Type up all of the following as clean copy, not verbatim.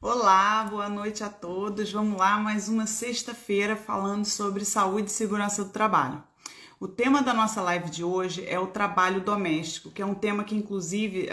Olá, boa noite a todos. Vamos lá, mais uma sexta-feira falando sobre saúde e segurança do trabalho. O tema da nossa live de hoje é o trabalho doméstico, que é um tema que, inclusive,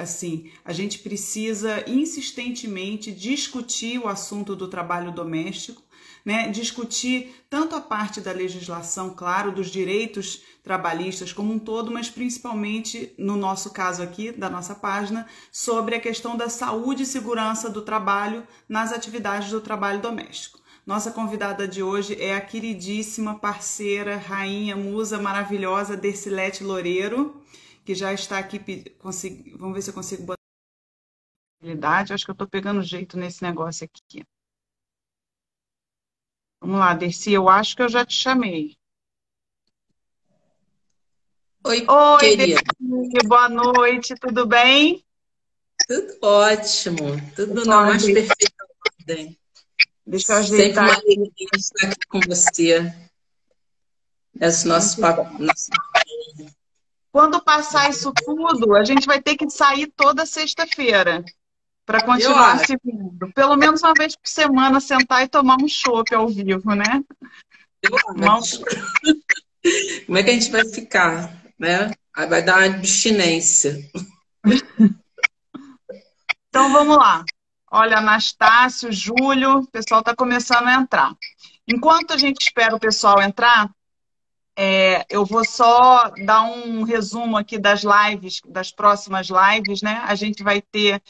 a gente precisa insistentemente discutir o assunto do trabalho doméstico, né? Discutir tanto a parte da legislação, claro, dos direitos trabalhistas como um todo, mas principalmente, no nosso caso aqui, da nossa página, sobre a questão da saúde e segurança do trabalho nas atividades do trabalho doméstico. Nossa convidada de hoje é a queridíssima parceira, rainha, musa maravilhosa, Dercilete Loureiro, que já está aqui. Vamos ver se eu consigo botar habilidade. Acho que eu estou pegando jeito nesse negócio aqui. Vamos lá, Dercy, eu acho que eu já te chamei. Oi, Oi, querida. Dercy, boa noite, tudo bem? Tudo ótimo, tudo Deixa eu na mais ajeitar, perfeita ordem. deixa eu Sempre ajeitar uma aqui. alegria estar aqui com você. Esse nosso Muito papo. bom. Quando passar isso tudo, a gente vai ter que sair toda sexta-feira para Eu continuar acho, se vendo. Pelo menos uma vez por semana, sentar e tomar um chopp ao vivo, né? eu Mal- acho. Como é que a gente vai ficar, né? Aí vai dar uma abstinência. Então vamos lá. Olha, Anastácio, Júlio, o pessoal está começando a entrar. Enquanto a gente espera o pessoal entrar, eu vou só dar um resumo aqui das lives, das próximas lives, né? A gente vai ter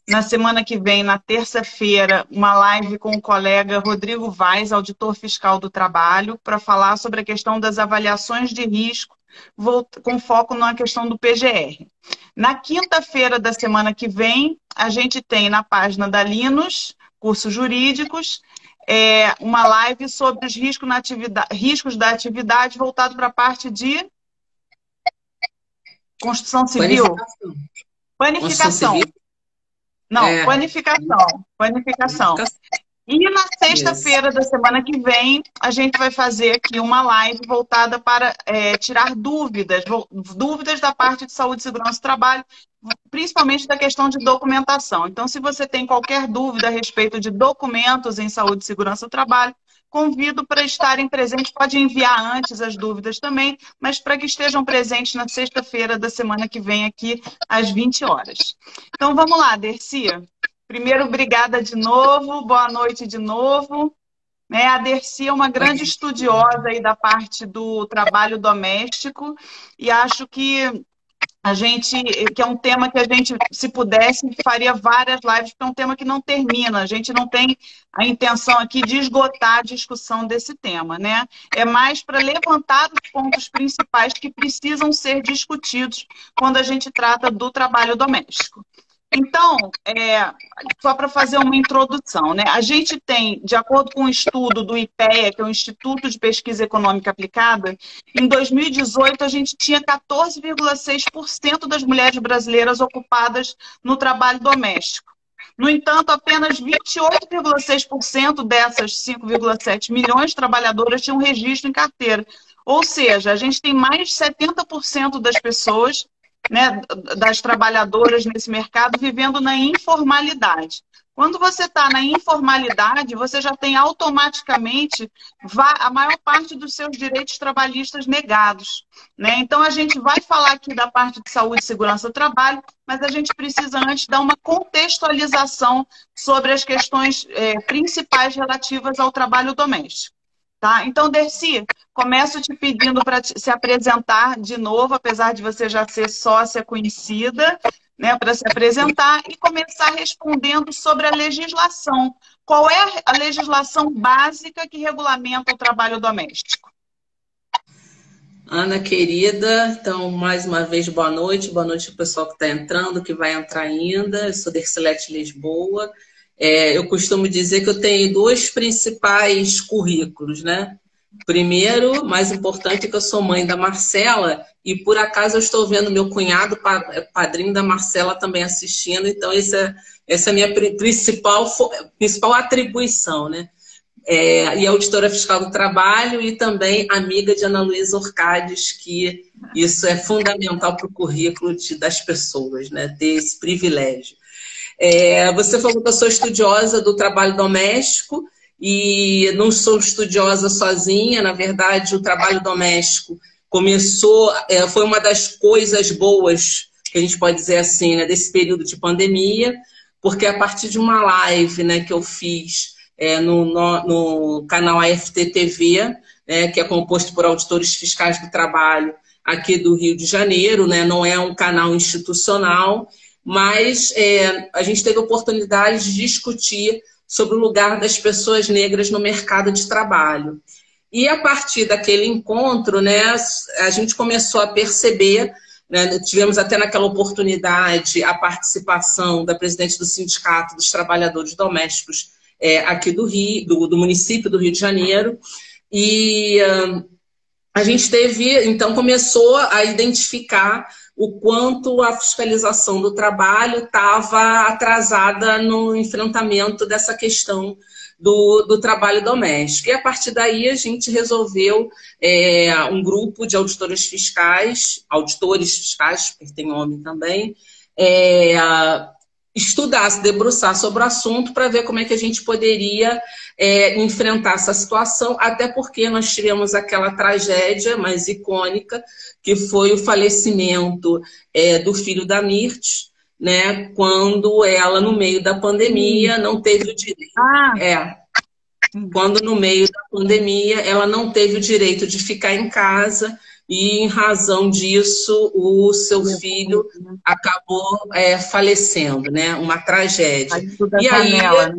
na semana que vem, na terça-feira, uma live com o colega Rodrigo Vaz, auditor fiscal do trabalho, para falar sobre a questão das avaliações de risco, com foco na questão do PGR. Na quinta-feira da semana que vem, a gente tem na página da Linus, cursos jurídicos, uma live sobre os riscos da atividade voltado para a parte de construção civil, Planificação. Construção civil? planificação. Não, É. planificação. Planificação. Planificação. E na Isso. sexta-feira da semana que vem, a gente vai fazer aqui uma live voltada para tirar dúvidas da parte de saúde e segurança do trabalho, principalmente da questão de documentação. Então, se você tem qualquer dúvida a respeito de documentos em saúde e segurança do trabalho, convido para estarem presentes. Pode enviar antes as dúvidas também, mas para que estejam presentes na sexta-feira da semana que vem aqui, às 20 horas. Então, vamos lá, Dercy. Primeiro, obrigada de novo, boa noite de novo. A Dercy é uma grande estudiosa aí da parte do trabalho doméstico e acho que é um tema que a gente, se pudesse, faria várias lives, porque é um tema que não termina. A gente não tem a intenção aqui de esgotar a discussão desse tema, né? É mais para levantar os pontos principais que precisam ser discutidos quando a gente trata do trabalho doméstico. Então, só para fazer uma introdução, né? A gente tem, de acordo com um estudo do IPEA, que é o Instituto de Pesquisa Econômica Aplicada, em 2018 a gente tinha 14,6% das mulheres brasileiras ocupadas no trabalho doméstico. No entanto, apenas 28,6% dessas 5,7 milhões de trabalhadoras tinham registro em carteira. Ou seja, a gente tem mais de 70% das pessoas, né, das trabalhadoras nesse mercado vivendo na informalidade. Quando você está na informalidade, você já tem automaticamente a maior parte dos seus direitos trabalhistas negados, né? Então, a gente vai falar aqui da parte de saúde e segurança do trabalho, mas a gente precisa antes dar uma contextualização sobre as questões principais relativas ao trabalho doméstico. Tá? Então, Dercy, começo te pedindo para se apresentar de novo, apesar de você já ser sócia conhecida, né, para se apresentar e começar respondendo sobre a legislação. Qual é a legislação básica que regulamenta o trabalho doméstico? Ana querida, então mais uma vez boa noite ao pessoal que está entrando, que vai entrar ainda. Eu sou Dercilete Lisboa. Eu costumo dizer que eu tenho dois principais currículos, né? Primeiro, mais importante, é que eu sou mãe da Marcela e por acaso eu estou vendo meu cunhado, padrinho da Marcela, também assistindo, então essa é a minha principal atribuição, né? E auditora fiscal do trabalho e também amiga de Ana Luísa Orcades, que isso é fundamental para o currículo das pessoas, né? Ter esse privilégio. Você falou que eu sou estudiosa do trabalho doméstico e não sou estudiosa sozinha. Na verdade, o trabalho doméstico começou, foi uma das coisas boas, que a gente pode dizer assim, né, desse período de pandemia, porque a partir de uma live, né, que eu fiz no canal AFT-TV, que é composto por auditores fiscais do trabalho aqui do Rio de Janeiro, né, não é um canal institucional, mas a gente teve a oportunidade de discutir sobre o lugar das pessoas negras no mercado de trabalho. E a partir daquele encontro, né, a gente começou a perceber, né, tivemos até naquela oportunidade a participação da presidente do Sindicato dos Trabalhadores Domésticos aqui do Rio, do município do Rio de Janeiro, e a gente então começou a identificar o quanto a fiscalização do trabalho estava atrasada no enfrentamento dessa questão do trabalho doméstico. E a partir daí a gente resolveu um grupo de auditores fiscais, porque tem homem também, estudar, se debruçar sobre o assunto para ver como é que a gente poderia enfrentar essa situação, até porque nós tivemos aquela tragédia mais icônica, que foi o falecimento do filho da Mirth, né, quando ela, no meio da pandemia, não teve o direito. Quando, no meio da pandemia, ela não teve o direito de ficar em casa, e, em razão disso, o seu filho acabou falecendo, né? Uma tragédia. E aí, né?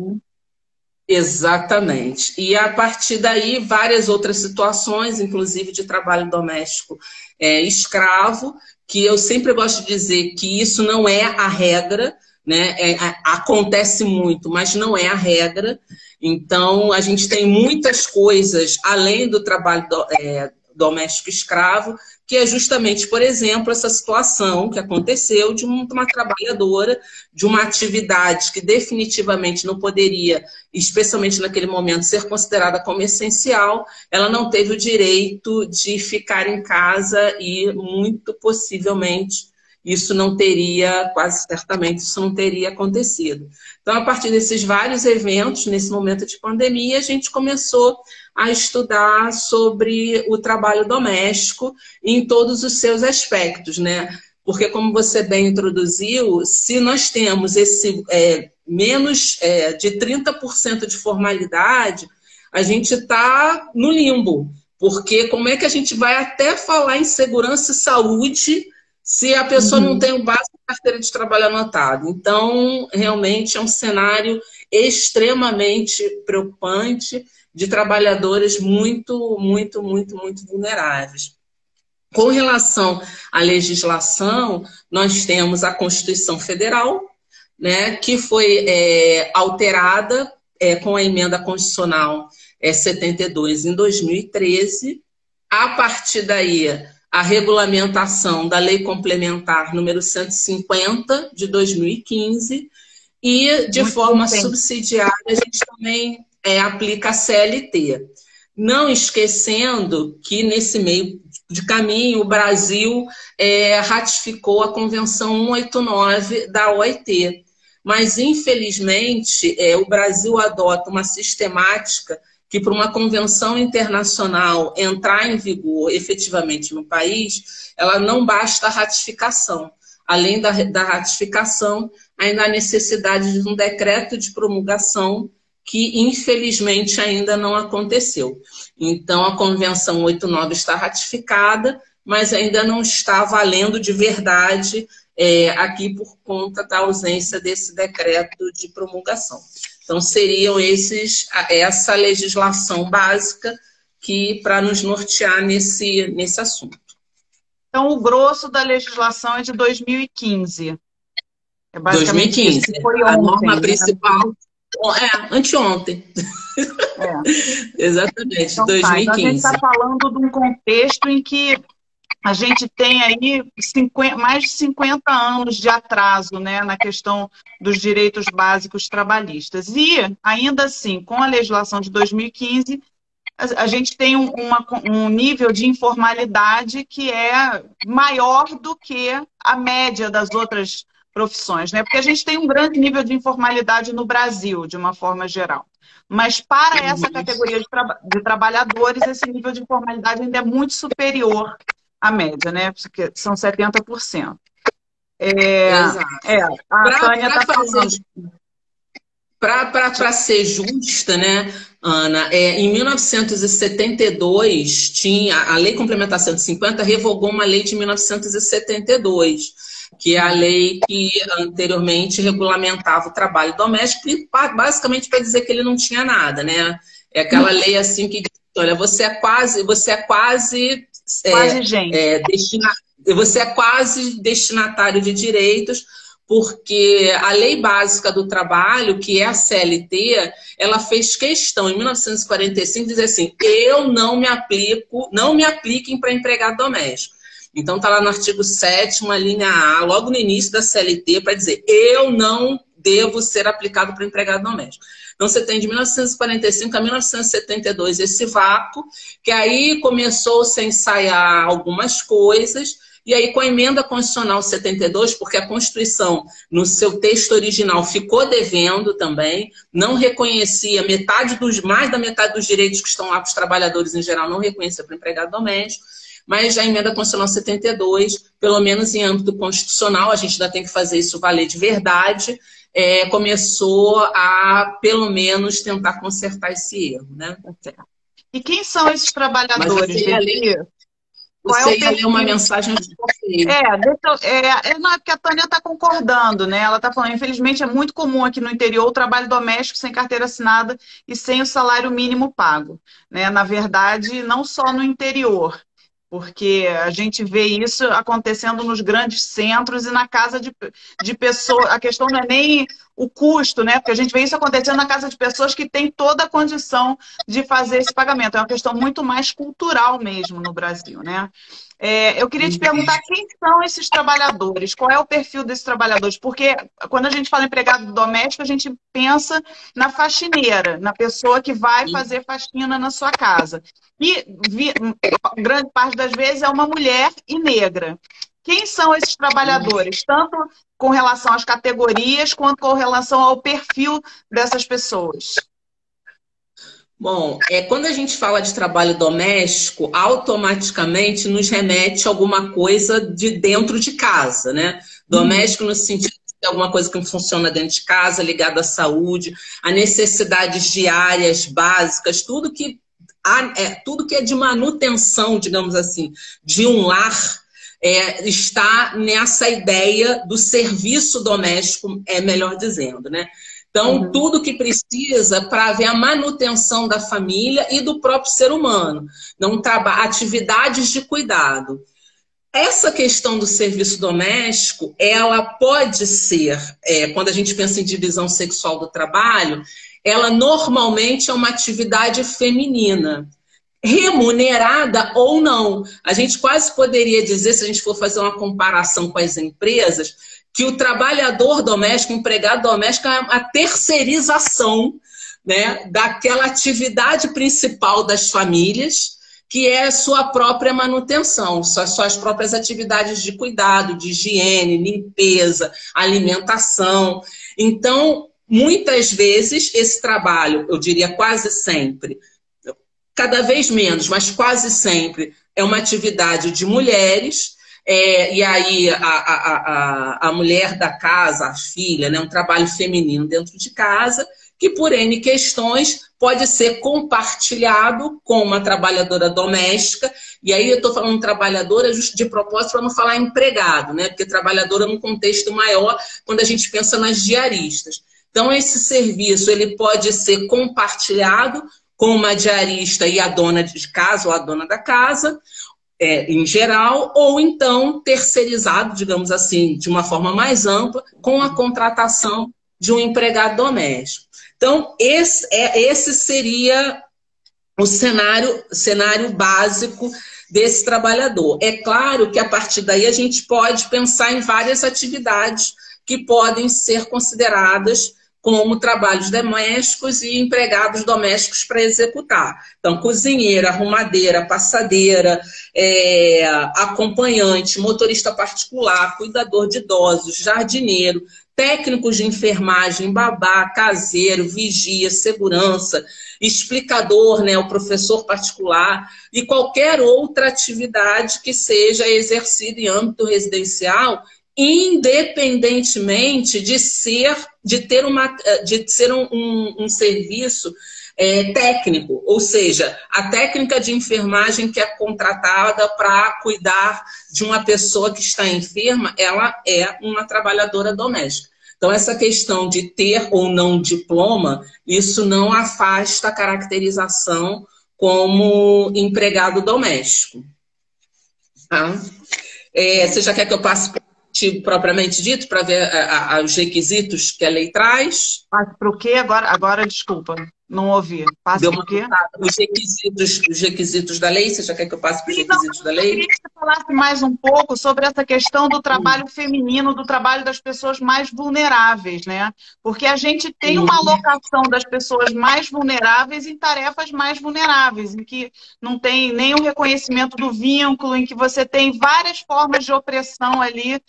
Exatamente. E, a partir daí, várias outras situações, inclusive de trabalho doméstico escravo, que eu sempre gosto de dizer que isso não é a regra, né? Acontece muito, mas não é a regra. Então, a gente tem muitas coisas, além do trabalho doméstico escravo, que é justamente, por exemplo, essa situação que aconteceu de uma trabalhadora de uma atividade que definitivamente não poderia, especialmente naquele momento, ser considerada como essencial. Ela não teve o direito de ficar em casa e, muito possivelmente, isso não teria, quase certamente, isso não teria acontecido. Então, a partir desses vários eventos, nesse momento de pandemia, a gente começou a estudar sobre o trabalho doméstico em todos os seus aspectos, né? Porque, como você bem introduziu, se nós temos esse menos de 30% de formalidade, a gente está no limbo. Porque como é que a gente vai até falar em segurança e saúde se a pessoa não tem o básico da carteira de trabalho anotado? Então, realmente é um cenário extremamente preocupante, de trabalhadores muito, muito, muito, muito vulneráveis. Com relação à legislação, nós temos a Constituição Federal, né, que foi alterada com a emenda constitucional 72 em 2013. A partir daí, a regulamentação da Lei Complementar número 150 de 2015 e, de forma subsidiária, a gente também aplica a CLT. Não esquecendo que, nesse meio de caminho, o Brasil ratificou a Convenção 189 da OIT. Mas, infelizmente, o Brasil adota uma sistemática que, para uma convenção internacional entrar em vigor efetivamente no país, ela não basta a ratificação. Além da ratificação, ainda há necessidade de um decreto de promulgação que, infelizmente, ainda não aconteceu. Então, a Convenção 89 está ratificada, mas ainda não está valendo de verdade aqui por conta da ausência desse decreto de promulgação. Então, seriam essa legislação básica que para nos nortear nesse assunto. Então, o grosso da legislação é de 2015. É basicamente 2015. Isso. Foi ontem, a norma né? principal... anteontem. Exatamente, então, 2015. Então, a gente está falando de um contexto em que a gente tem aí mais de 50 anos de atraso, né, na questão dos direitos básicos trabalhistas. E, ainda assim, com a legislação de 2015, a gente tem um nível de informalidade que é maior do que a média das outras profissões, né? Porque a gente tem um grande nível de informalidade no Brasil, de uma forma geral. Mas para essa categoria de trabalhadores, esse nível de informalidade ainda é muito superior à média, né? Porque são 70%. Exato. A Tânia está falando. Para ser justa, né, Ana, em 1972, tinha a Lei Complementar 150 revogou uma lei de 1972, que é a lei que anteriormente regulamentava o trabalho doméstico, e basicamente para dizer que ele não tinha nada, né? É aquela lei assim que diz, olha, você é quase gente. Você é quase destinatário de direitos, porque a Lei Básica do Trabalho, que é a CLT, ela fez questão, em 1945, de dizer assim, eu não me apliquem para empregado doméstico. Então, está lá no artigo 7º, a linha A, logo no início da CLT, para dizer, eu não devo ser aplicado para empregado doméstico. Então, você tem de 1945 a 1972 esse vácuo, que aí começou-se a ensaiar algumas coisas. E aí, com a emenda constitucional 72, porque a Constituição, no seu texto original, ficou devendo também, não reconhecia mais da metade dos direitos que estão lá para os trabalhadores em geral, não reconhecia para o empregado doméstico, mas a emenda constitucional 72, pelo menos em âmbito constitucional, a gente ainda tem que fazer isso valer de verdade, começou a, pelo menos, tentar consertar esse erro, né? E quem são esses trabalhadores? Você ia ler uma mensagem de vocês. Não, é porque a Tânia está concordando, né? Ela está falando, infelizmente é muito comum aqui no interior o trabalho doméstico sem carteira assinada e sem o salário mínimo pago, né? Na verdade, não só no interior, porque a gente vê isso acontecendo nos grandes centros e na casa de pessoas. A questão não é nem o custo, né? Porque a gente vê isso acontecendo na casa de pessoas que têm toda a condição de fazer esse pagamento. É uma questão muito mais cultural mesmo no Brasil, né? Eu queria te perguntar quem são esses trabalhadores, qual é o perfil desses trabalhadores, porque quando a gente fala empregado doméstico, a gente pensa na faxineira, na pessoa que vai fazer faxina na sua casa. E grande parte das vezes é uma mulher e negra. Quem são esses trabalhadores, tanto com relação às categorias, quanto com relação ao perfil dessas pessoas? Bom, quando a gente fala de trabalho doméstico, automaticamente nos remete a alguma coisa de dentro de casa, né? Doméstico no sentido de alguma coisa que funciona dentro de casa, ligado à saúde, a necessidades diárias, básicas, tudo que é de manutenção, digamos assim, de um lar, está nessa ideia do serviço doméstico, melhor dizendo, né? Então, tudo que precisa para haver a manutenção da família e do próprio ser humano. Não atividades de cuidado. Essa questão do serviço doméstico, ela pode ser, quando a gente pensa em divisão sexual do trabalho, ela normalmente é uma atividade feminina, remunerada ou não. A gente quase poderia dizer, se a gente for fazer uma comparação com as empresas, que o trabalhador doméstico, o empregado doméstico, é a terceirização, né, daquela atividade principal das famílias, que é a sua própria manutenção, suas próprias atividades de cuidado, de higiene, limpeza, alimentação. Então, muitas vezes, esse trabalho, eu diria quase sempre, cada vez menos, mas quase sempre, é uma atividade de mulheres. E aí a mulher da casa, a filha, né, um trabalho feminino dentro de casa, que por N questões pode ser compartilhado com uma trabalhadora doméstica. E aí eu estou falando trabalhadora de propósito para não falar empregado, né, porque trabalhadora num contexto maior quando a gente pensa nas diaristas. Então esse serviço ele pode ser compartilhado com uma diarista e a dona de casa ou a dona da casa, em geral, ou então terceirizado, digamos assim, de uma forma mais ampla, com a contratação de um empregado doméstico. Então, esse seria o cenário básico desse trabalhador. É claro que, a partir daí, a gente pode pensar em várias atividades que podem ser consideradas como trabalhos domésticos e empregados domésticos para executar. Então, cozinheira, arrumadeira, passadeira, acompanhante, motorista particular, cuidador de idosos, jardineiro, técnicos de enfermagem, babá, caseiro, vigia, segurança, explicador, né, o professor particular e qualquer outra atividade que seja exercida em âmbito residencial, independentemente de ser um serviço técnico, ou seja, a técnica de enfermagem que é contratada para cuidar de uma pessoa que está enferma, ela é uma trabalhadora doméstica. Então, essa questão de ter ou não diploma, isso não afasta a caracterização como empregado doméstico. Tá? Você já quer que eu passe para o artigo propriamente dito, para ver os requisitos que a lei traz? Passe para o quê? Agora, desculpa, não ouvi. Passe para o quê? Os requisitos da lei, você já quer que eu passe para os requisitos da lei? Eu queria que você falasse mais um pouco sobre essa questão do trabalho feminino, do trabalho das pessoas mais vulneráveis, né? Porque a gente tem uma alocação das pessoas mais vulneráveis em tarefas mais vulneráveis, em que não tem nenhum reconhecimento do vínculo, em que você tem várias formas de opressão ali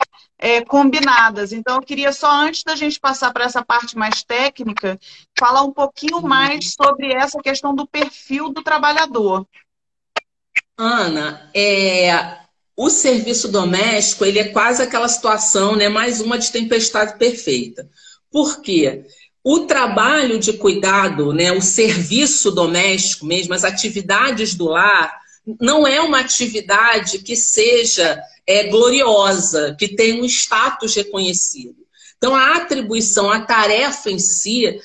combinadas. Então, eu queria só, antes da gente passar para essa parte mais técnica, falar um pouquinho mais sobre essa questão do perfil do trabalhador. Ana, o serviço doméstico, ele é quase aquela situação, né, mais uma de tempestade perfeita. Por quê? O trabalho de cuidado, né, o serviço doméstico mesmo, as atividades do lar, não é uma atividade que seja gloriosa, que tenha um status reconhecido. Então, a atribuição, a tarefa em si,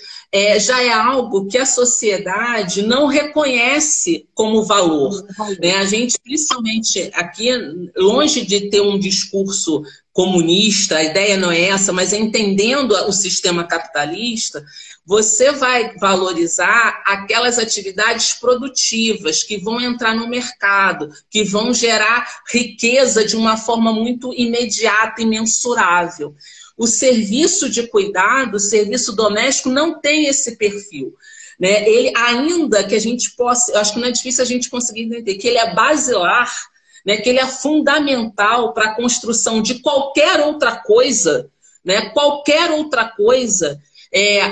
já é algo que a sociedade não reconhece como valor. Né? A gente, principalmente aqui, longe de ter um discurso comunista, a ideia não é essa, mas entendendo o sistema capitalista, você vai valorizar aquelas atividades produtivas que vão entrar no mercado, que vão gerar riqueza de uma forma muito imediata e mensurável. O serviço de cuidado, o serviço doméstico, não tem esse perfil. Né? Ele, ainda que a gente possa, eu acho que não é difícil a gente conseguir entender que ele é basilar, né? Que ele é fundamental para a construção de qualquer outra coisa, né? Qualquer outra coisa.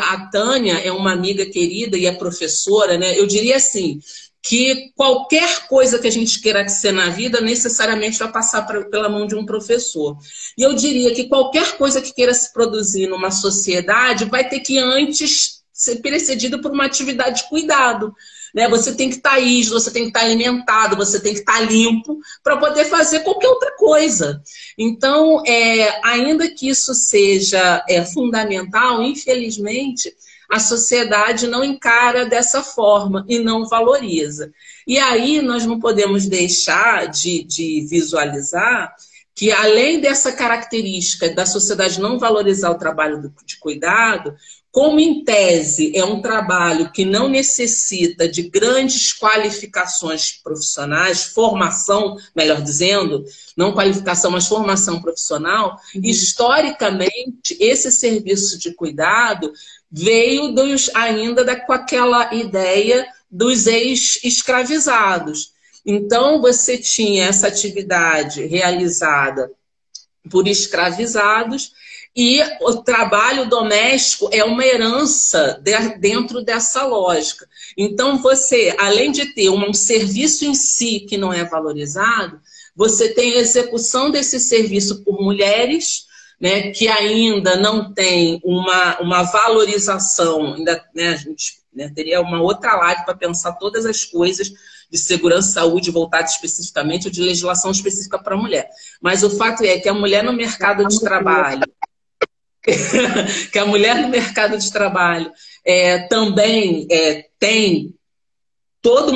A Tânia é uma amiga querida e é professora, né? Eu diria assim, que qualquer coisa que a gente queira ser na vida necessariamente vai passar pela mão de um professor. E eu diria que qualquer coisa que queira se produzir numa sociedade vai ter que antes ser precedida por uma atividade de cuidado. Né? Você tem que estar ígido, você tem que estar alimentado, você tem que estar limpo para poder fazer qualquer outra coisa. Então, ainda que isso seja fundamental, infelizmente, a sociedade não encara dessa forma e não valoriza. E aí nós não podemos deixar de visualizar que, além dessa característica da sociedade não valorizar o trabalho de cuidado, como em tese é um trabalho que não necessita de grandes qualificações profissionais, formação, melhor dizendo, não qualificação, mas formação profissional, historicamente esse serviço de cuidado veio com aquela ideia dos ex-escravizados. Então, você tinha essa atividade realizada por escravizados e o trabalho doméstico é uma herança dentro dessa lógica. Então, você, além de ter um serviço em si que não é valorizado, você tem a execução desse serviço por mulheres, né, que ainda não tem uma valorização, ainda, né, a gente teria uma outra live para pensar todas as coisas de segurança e saúde voltadas especificamente ou de legislação específica para a mulher. Mas o fato é que a mulher no mercado de trabalho, também tem toda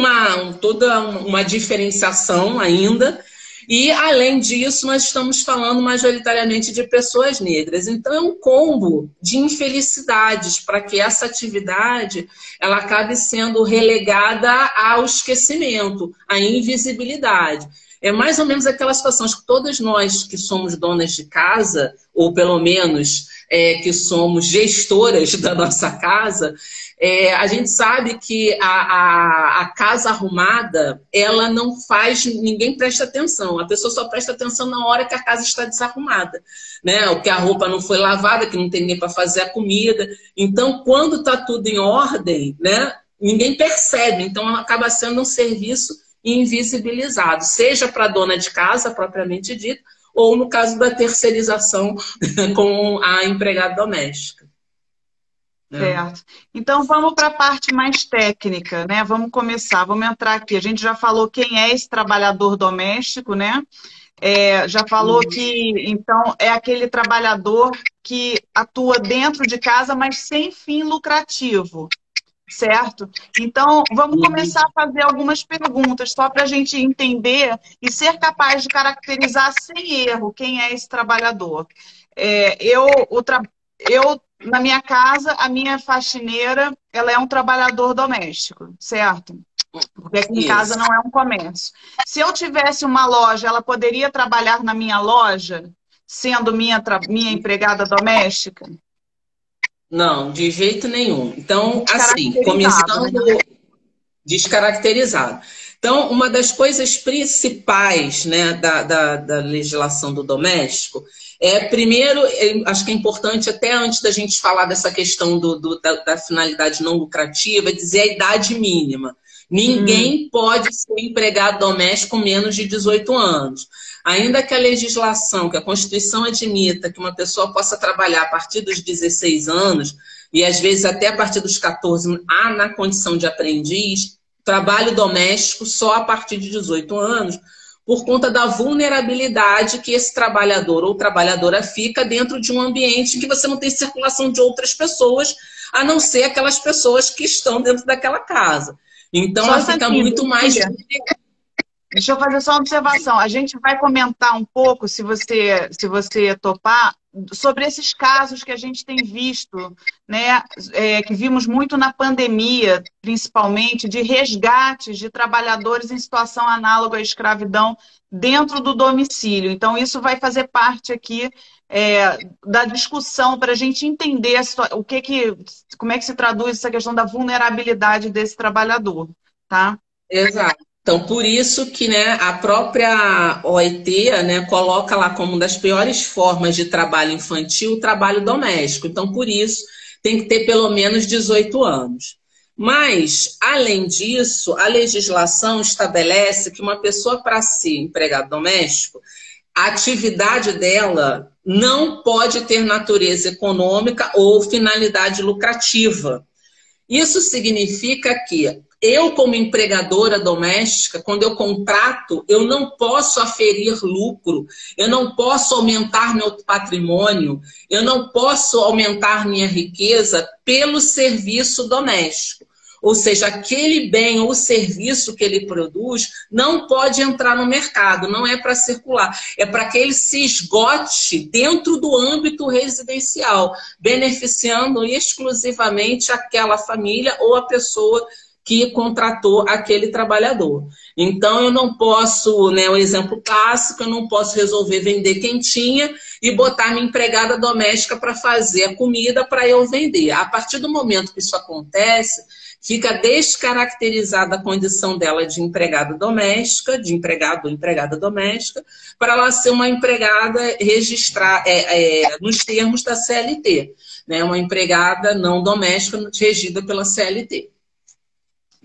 uma diferenciação ainda. E, além disso, nós estamos falando majoritariamente de pessoas negras. Então, é um combo de infelicidades para que essa atividade ela acabe sendo relegada ao esquecimento, à invisibilidade. É mais ou menos aquela situação que todas nós que somos donas de casa, ou pelo menos que somos gestoras da nossa casa, a gente sabe que a casa arrumada, ela não faz, ninguém presta atenção. A pessoa só presta atenção na hora que a casa está desarrumada, né? Ou que a roupa não foi lavada, que não tem ninguém para fazer a comida. Então, quando está tudo em ordem, né? Ninguém percebe. Então, acaba sendo um serviço invisibilizado, seja para a dona de casa, propriamente dita, ou no caso da terceirização com a empregada doméstica. Certo. Então vamos para a parte mais técnica, né? Vamos começar, vamos entrar aqui. A gente já falou quem é esse trabalhador doméstico, né? Já falou que então é aquele trabalhador que atua dentro de casa, mas sem fim lucrativo, certo? Então vamos começar a fazer algumas perguntas só para a gente entender e ser capaz de caracterizar sem erro quem é esse trabalhador. Na minha casa, a minha faxineira, ela é um trabalhador doméstico, certo? Porque aqui em casa não é um comércio. Se eu tivesse uma loja, ela poderia trabalhar na minha loja, sendo minha empregada doméstica? Não, de jeito nenhum. Então, assim, começando descaracterizado. Então, uma das coisas principais, né, da legislação do doméstico primeiro, acho que é importante, até antes da gente falar dessa questão da finalidade não lucrativa, dizer a idade mínima. Ninguém pode ser empregado doméstico com menos de 18 anos. Ainda que a legislação, que a Constituição admita que uma pessoa possa trabalhar a partir dos 16 anos, e às vezes até a partir dos 14, há na condição de aprendiz, trabalho doméstico só a partir de 18 anos, por conta da vulnerabilidade que esse trabalhador ou trabalhadora fica dentro de um ambiente em que você não tem circulação de outras pessoas, a não ser aquelas pessoas que estão dentro daquela casa. Então, ela fica muito mais... Deixa eu fazer só uma observação. A gente vai comentar um pouco, se você topar, sobre esses casos que a gente tem visto, né, que vimos muito na pandemia, principalmente, de resgates de trabalhadores em situação análoga à escravidão dentro do domicílio. Então, isso vai fazer parte aqui da discussão para a gente entender como é que se traduz essa questão da vulnerabilidade desse trabalhador, tá? Exato. Então, por isso que, né, a própria OIT, né, coloca lá como uma das piores formas de trabalho infantil o trabalho doméstico. Então, por isso, tem que ter pelo menos 18 anos. Mas, além disso, a legislação estabelece que uma pessoa, para ser empregado doméstico, a atividade dela não pode ter natureza econômica ou finalidade lucrativa. Isso significa que eu, como empregadora doméstica, quando eu contrato, eu não posso aferir lucro, eu não posso aumentar meu patrimônio, eu não posso aumentar minha riqueza pelo serviço doméstico. Ou seja, aquele bem ou serviço que ele produz não pode entrar no mercado, não é para circular. É para que ele se esgote dentro do âmbito residencial, beneficiando exclusivamente aquela família ou a pessoa que contratou aquele trabalhador. Então, eu não posso, né, o exemplo clássico, eu não posso resolver vender quentinha e botar minha empregada doméstica para fazer a comida para eu vender. A partir do momento que isso acontece, fica descaracterizada a condição dela de empregada doméstica, de empregado ou empregada doméstica, para ela ser uma empregada registrada nos termos da CLT, né, uma empregada não doméstica regida pela CLT.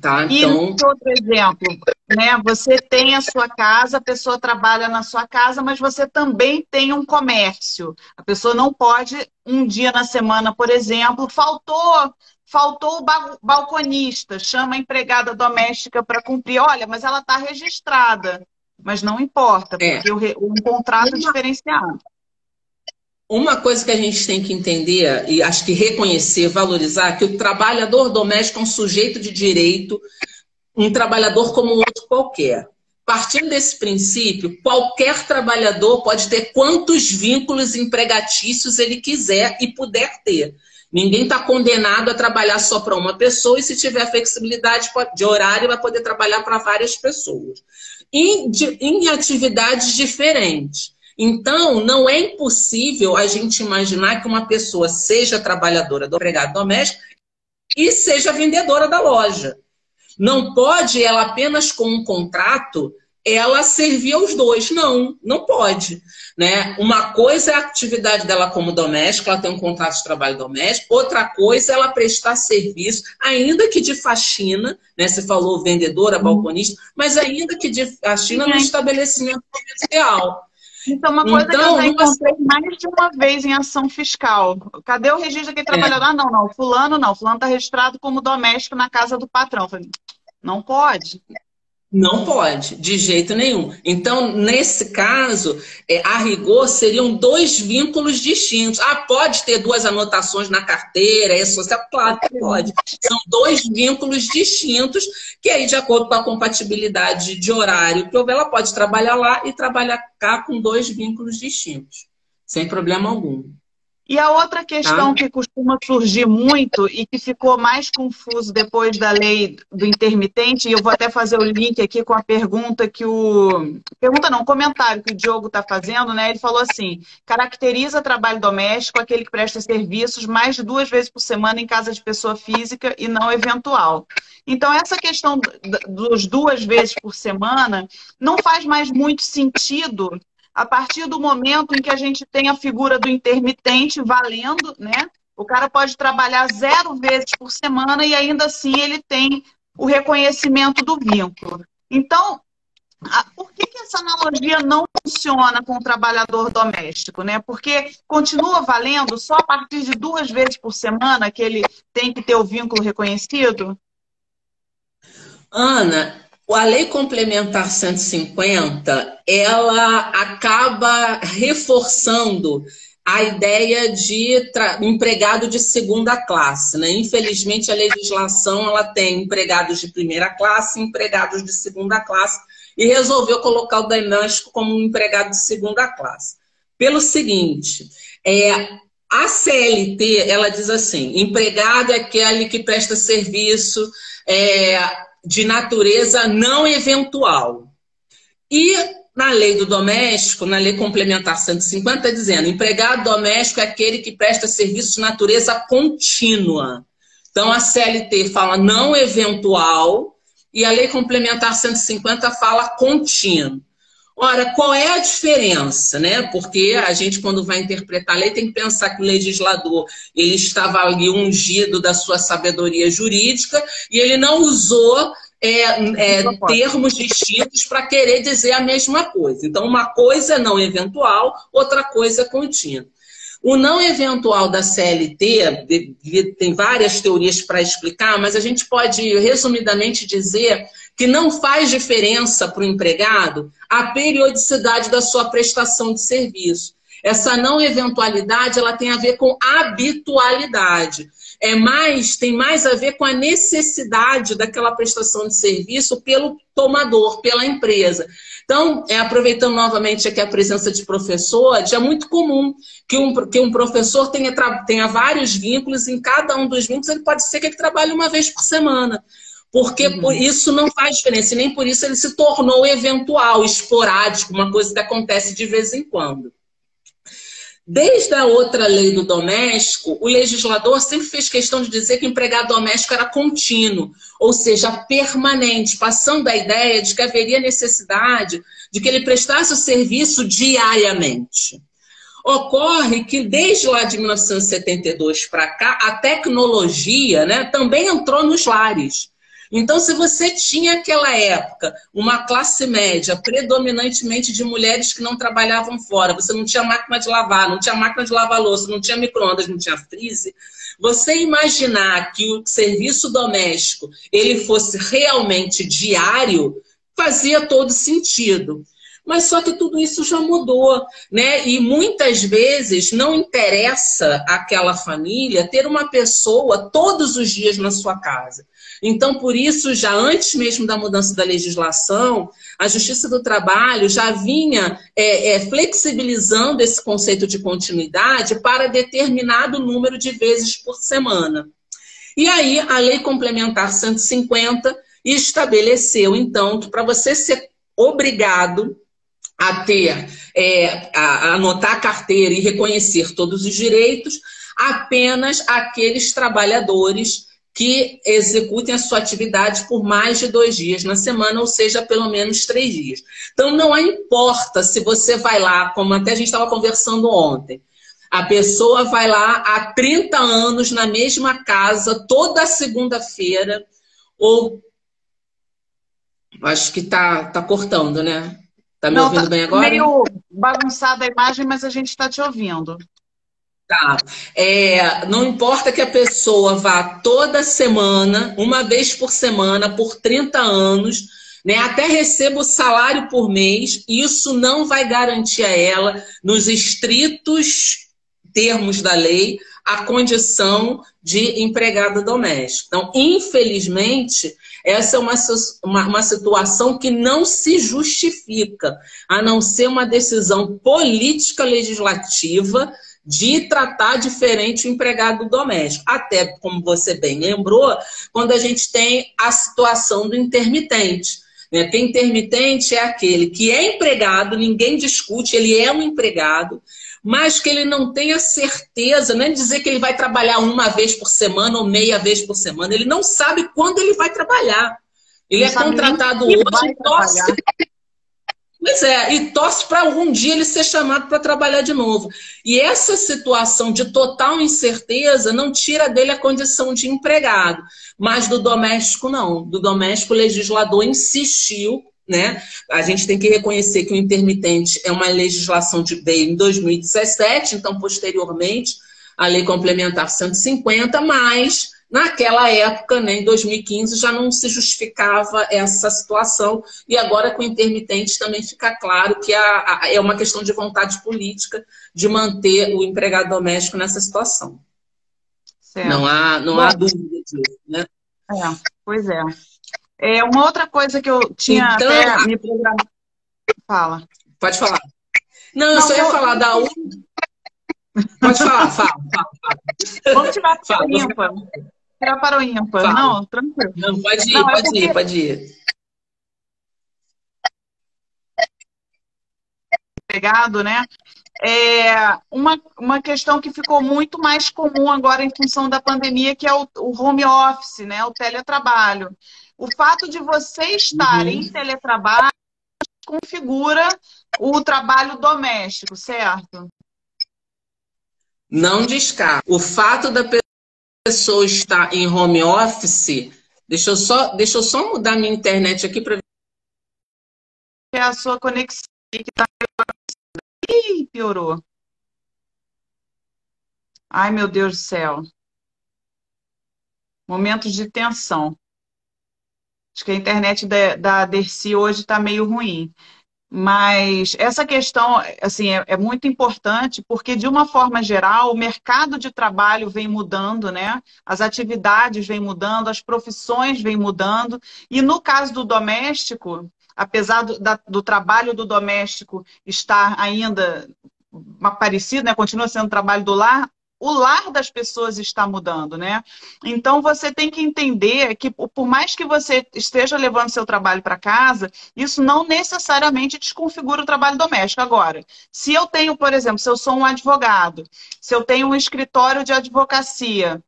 Tá, então... E outro exemplo, né? Você tem a sua casa, a pessoa trabalha na sua casa, mas você também tem um comércio. A pessoa não pode, um dia na semana, por exemplo, faltou o balconista, chama a empregada doméstica para cumprir. Olha, mas ela está registrada. Mas não importa, porque um contrato é diferenciado. Uma coisa que a gente tem que entender, e acho que reconhecer, valorizar, que o trabalhador doméstico é um sujeito de direito, um trabalhador como outro qualquer. Partindo desse princípio, qualquer trabalhador pode ter quantos vínculos empregatícios ele quiser e puder ter. Ninguém está condenado a trabalhar só para uma pessoa e se tiver flexibilidade de horário vai poder trabalhar para várias pessoas. em atividades diferentes. Então, não é impossível a gente imaginar que uma pessoa seja trabalhadora do empregado doméstico e seja vendedora da loja. Não pode ela apenas com um contrato ela servir aos dois. Não, não pode. Né? Uma coisa é a atividade dela como doméstica, ela tem um contrato de trabalho doméstico. Outra coisa é ela prestar serviço, ainda que de faxina, né? Você falou vendedora, balconista, mas ainda que de faxina no estabelecimento comercial. Isso é uma coisa que eu já encontrei mais de uma vez em ação fiscal. Cadê o registro daquele trabalhador? Ah, não, fulano está registrado como doméstico na casa do patrão. Eu falei, não pode. Não pode, de jeito nenhum. Então, nesse caso, a rigor, seriam dois vínculos distintos. Ah, pode ter duas anotações na carteira, é social? Claro que pode. São dois vínculos distintos, que aí, de acordo com a compatibilidade de horário que houver, ela pode trabalhar lá e trabalhar cá com dois vínculos distintos, sem problema algum. E a outra questão que costuma surgir muito e que ficou mais confuso depois da lei do intermitente, e eu vou até fazer o link aqui com a pergunta que o comentário que o Diogo está fazendo, né? Ele falou assim, caracteriza trabalho doméstico aquele que presta serviços mais de 2 vezes por semana em casa de pessoa física e não eventual. Então, essa questão dos 2 vezes por semana não faz mais muito sentido a partir do momento em que a gente tem a figura do intermitente valendo, né? O cara pode trabalhar 0 vezes por semana e ainda assim ele tem o reconhecimento do vínculo. Então, por que essa analogia não funciona com o trabalhador doméstico, né? Porque continua valendo só a partir de 2 vezes por semana que ele tem que ter o vínculo reconhecido? Ana, a Lei Complementar 150, ela acaba reforçando a ideia de empregado de segunda classe, né? Infelizmente, a legislação ela tem empregados de primeira classe e empregados de segunda classe e resolveu colocar o doméstico como um empregado de segunda classe. Pelo seguinte, a CLT, ela diz assim, empregado é aquele que presta serviço de natureza não eventual. E na lei do doméstico, na lei complementar 150, está dizendo, empregado doméstico é aquele que presta serviço de natureza contínua. Então, a CLT fala não eventual e a lei complementar 150 fala contínuo. Ora, qual é a diferença, né? Porque a gente, quando vai interpretar a lei, tem que pensar que o legislador ele estava ali ungido da sua sabedoria jurídica e ele não usou termos distintos para querer dizer a mesma coisa. Então, uma coisa é não eventual, outra coisa é contínua. O não eventual da CLT, tem várias teorias para explicar, mas a gente pode, resumidamente, dizer que não faz diferença para o empregado a periodicidade da sua prestação de serviço. Essa não eventualidade ela tem a ver com habitualidade. Tem mais a ver com a necessidade daquela prestação de serviço pelo tomador, pela empresa. Então, aproveitando novamente aqui a presença de professores, é muito comum que um professor tenha vários vínculos, em cada um dos vínculos ele pode ser que ele trabalhe 1 vez por semana. Porque isso não faz diferença, e nem por isso ele se tornou eventual, esporádico, uma coisa que acontece de vez em quando. Desde a outra lei do doméstico, o legislador sempre fez questão de dizer que o empregado doméstico era contínuo, ou seja, permanente, passando a ideia de que haveria necessidade de que ele prestasse o serviço diariamente. Ocorre que desde lá de 1972 para cá, a tecnologia, né, também entrou nos lares. Então, se você tinha naquela época uma classe média predominantemente de mulheres que não trabalhavam fora, você não tinha máquina de lavar, não tinha máquina de lavar louça, não tinha micro-ondas, não tinha freezer, você imaginar que o serviço doméstico ele fosse realmente diário, fazia todo sentido. Mas só que tudo isso já mudou, né? E muitas vezes não interessa àquela família ter uma pessoa todos os dias na sua casa. Então, por isso, já antes mesmo da mudança da legislação, a Justiça do Trabalho já vinha flexibilizando esse conceito de continuidade para determinado número de vezes por semana. E aí, a Lei Complementar 150 estabeleceu, então, que para você ser obrigado a ter, a anotar a carteira e reconhecer todos os direitos, apenas aqueles trabalhadores que executem a sua atividade por mais de 2 dias na semana, ou seja, pelo menos 3 dias. Então, não importa se você vai lá, como até a gente estava conversando ontem, a pessoa vai lá há 30 anos na mesma casa, toda segunda-feira, ou... Acho que tá cortando, né? Tá me ouvindo bem agora? Meio bagunçada a imagem, mas a gente está te ouvindo. Tá. Não importa que a pessoa vá toda semana, uma vez por semana, por 30 anos, né, até receba o salário por mês, isso não vai garantir a ela, nos estritos termos da lei, a condição de empregada doméstica. Então, infelizmente, essa é uma situação que não se justifica, a não ser uma decisão política legislativa de tratar diferente o empregado doméstico. Até, como você bem lembrou, quando a gente tem a situação do intermitente. Né? Que intermitente é aquele que é empregado, ninguém discute, ele é um empregado, mas que ele não tem a certeza, nem dizer que ele vai trabalhar uma vez por semana ou meia vez por semana, ele não sabe quando ele vai trabalhar. Ele é contratado hoje e torce. Pois é, e torce para algum dia ele ser chamado para trabalhar de novo. E essa situação de total incerteza não tira dele a condição de empregado, mas do doméstico não. Do doméstico o legislador insistiu, né? A gente tem que reconhecer que o intermitente é uma legislação de veio em 2017, então posteriormente a Lei Complementar 150, mas naquela época, né, em 2015, já não se justificava essa situação, e agora com o intermitente também fica claro que é uma questão de vontade política de manter o empregado doméstico nessa situação. Certo. Não há dúvida disso, né? Pois é. Uma outra coisa que eu tinha então, até me programado. Fala. Pode falar. Não, eu só ia falar da outra. Pode falar, fala. Vamos tirar para o ímpar. Tirar para o ímpar. Fala. Não, tranquilo. Não, pode ir. Pegado, né? Uma questão que ficou muito mais comum agora em função da pandemia, que é o home office, né? O teletrabalho. O fato de você estar em teletrabalho configura o trabalho doméstico, certo? Não descarta. O fato da pessoa estar em home office, deixa eu só mudar minha internet aqui para ver. É a sua conexão que está... Ih, piorou. Ai, meu Deus do céu. Momentos de tensão. Acho que a internet da Dercy hoje está meio ruim. Mas essa questão assim, é muito importante porque, de uma forma geral, o mercado de trabalho vem mudando, né? As atividades vêm mudando, as profissões vêm mudando. E no caso do doméstico, apesar do trabalho do doméstico estar ainda parecido, né? Continua sendo trabalho do lar, o lar das pessoas está mudando, né? Então, você tem que entender que, por mais que você esteja levando seu trabalho para casa, isso não necessariamente desconfigura o trabalho doméstico. Agora, se eu tenho, por exemplo, se eu sou um advogado, se eu tenho um escritório de advocacia,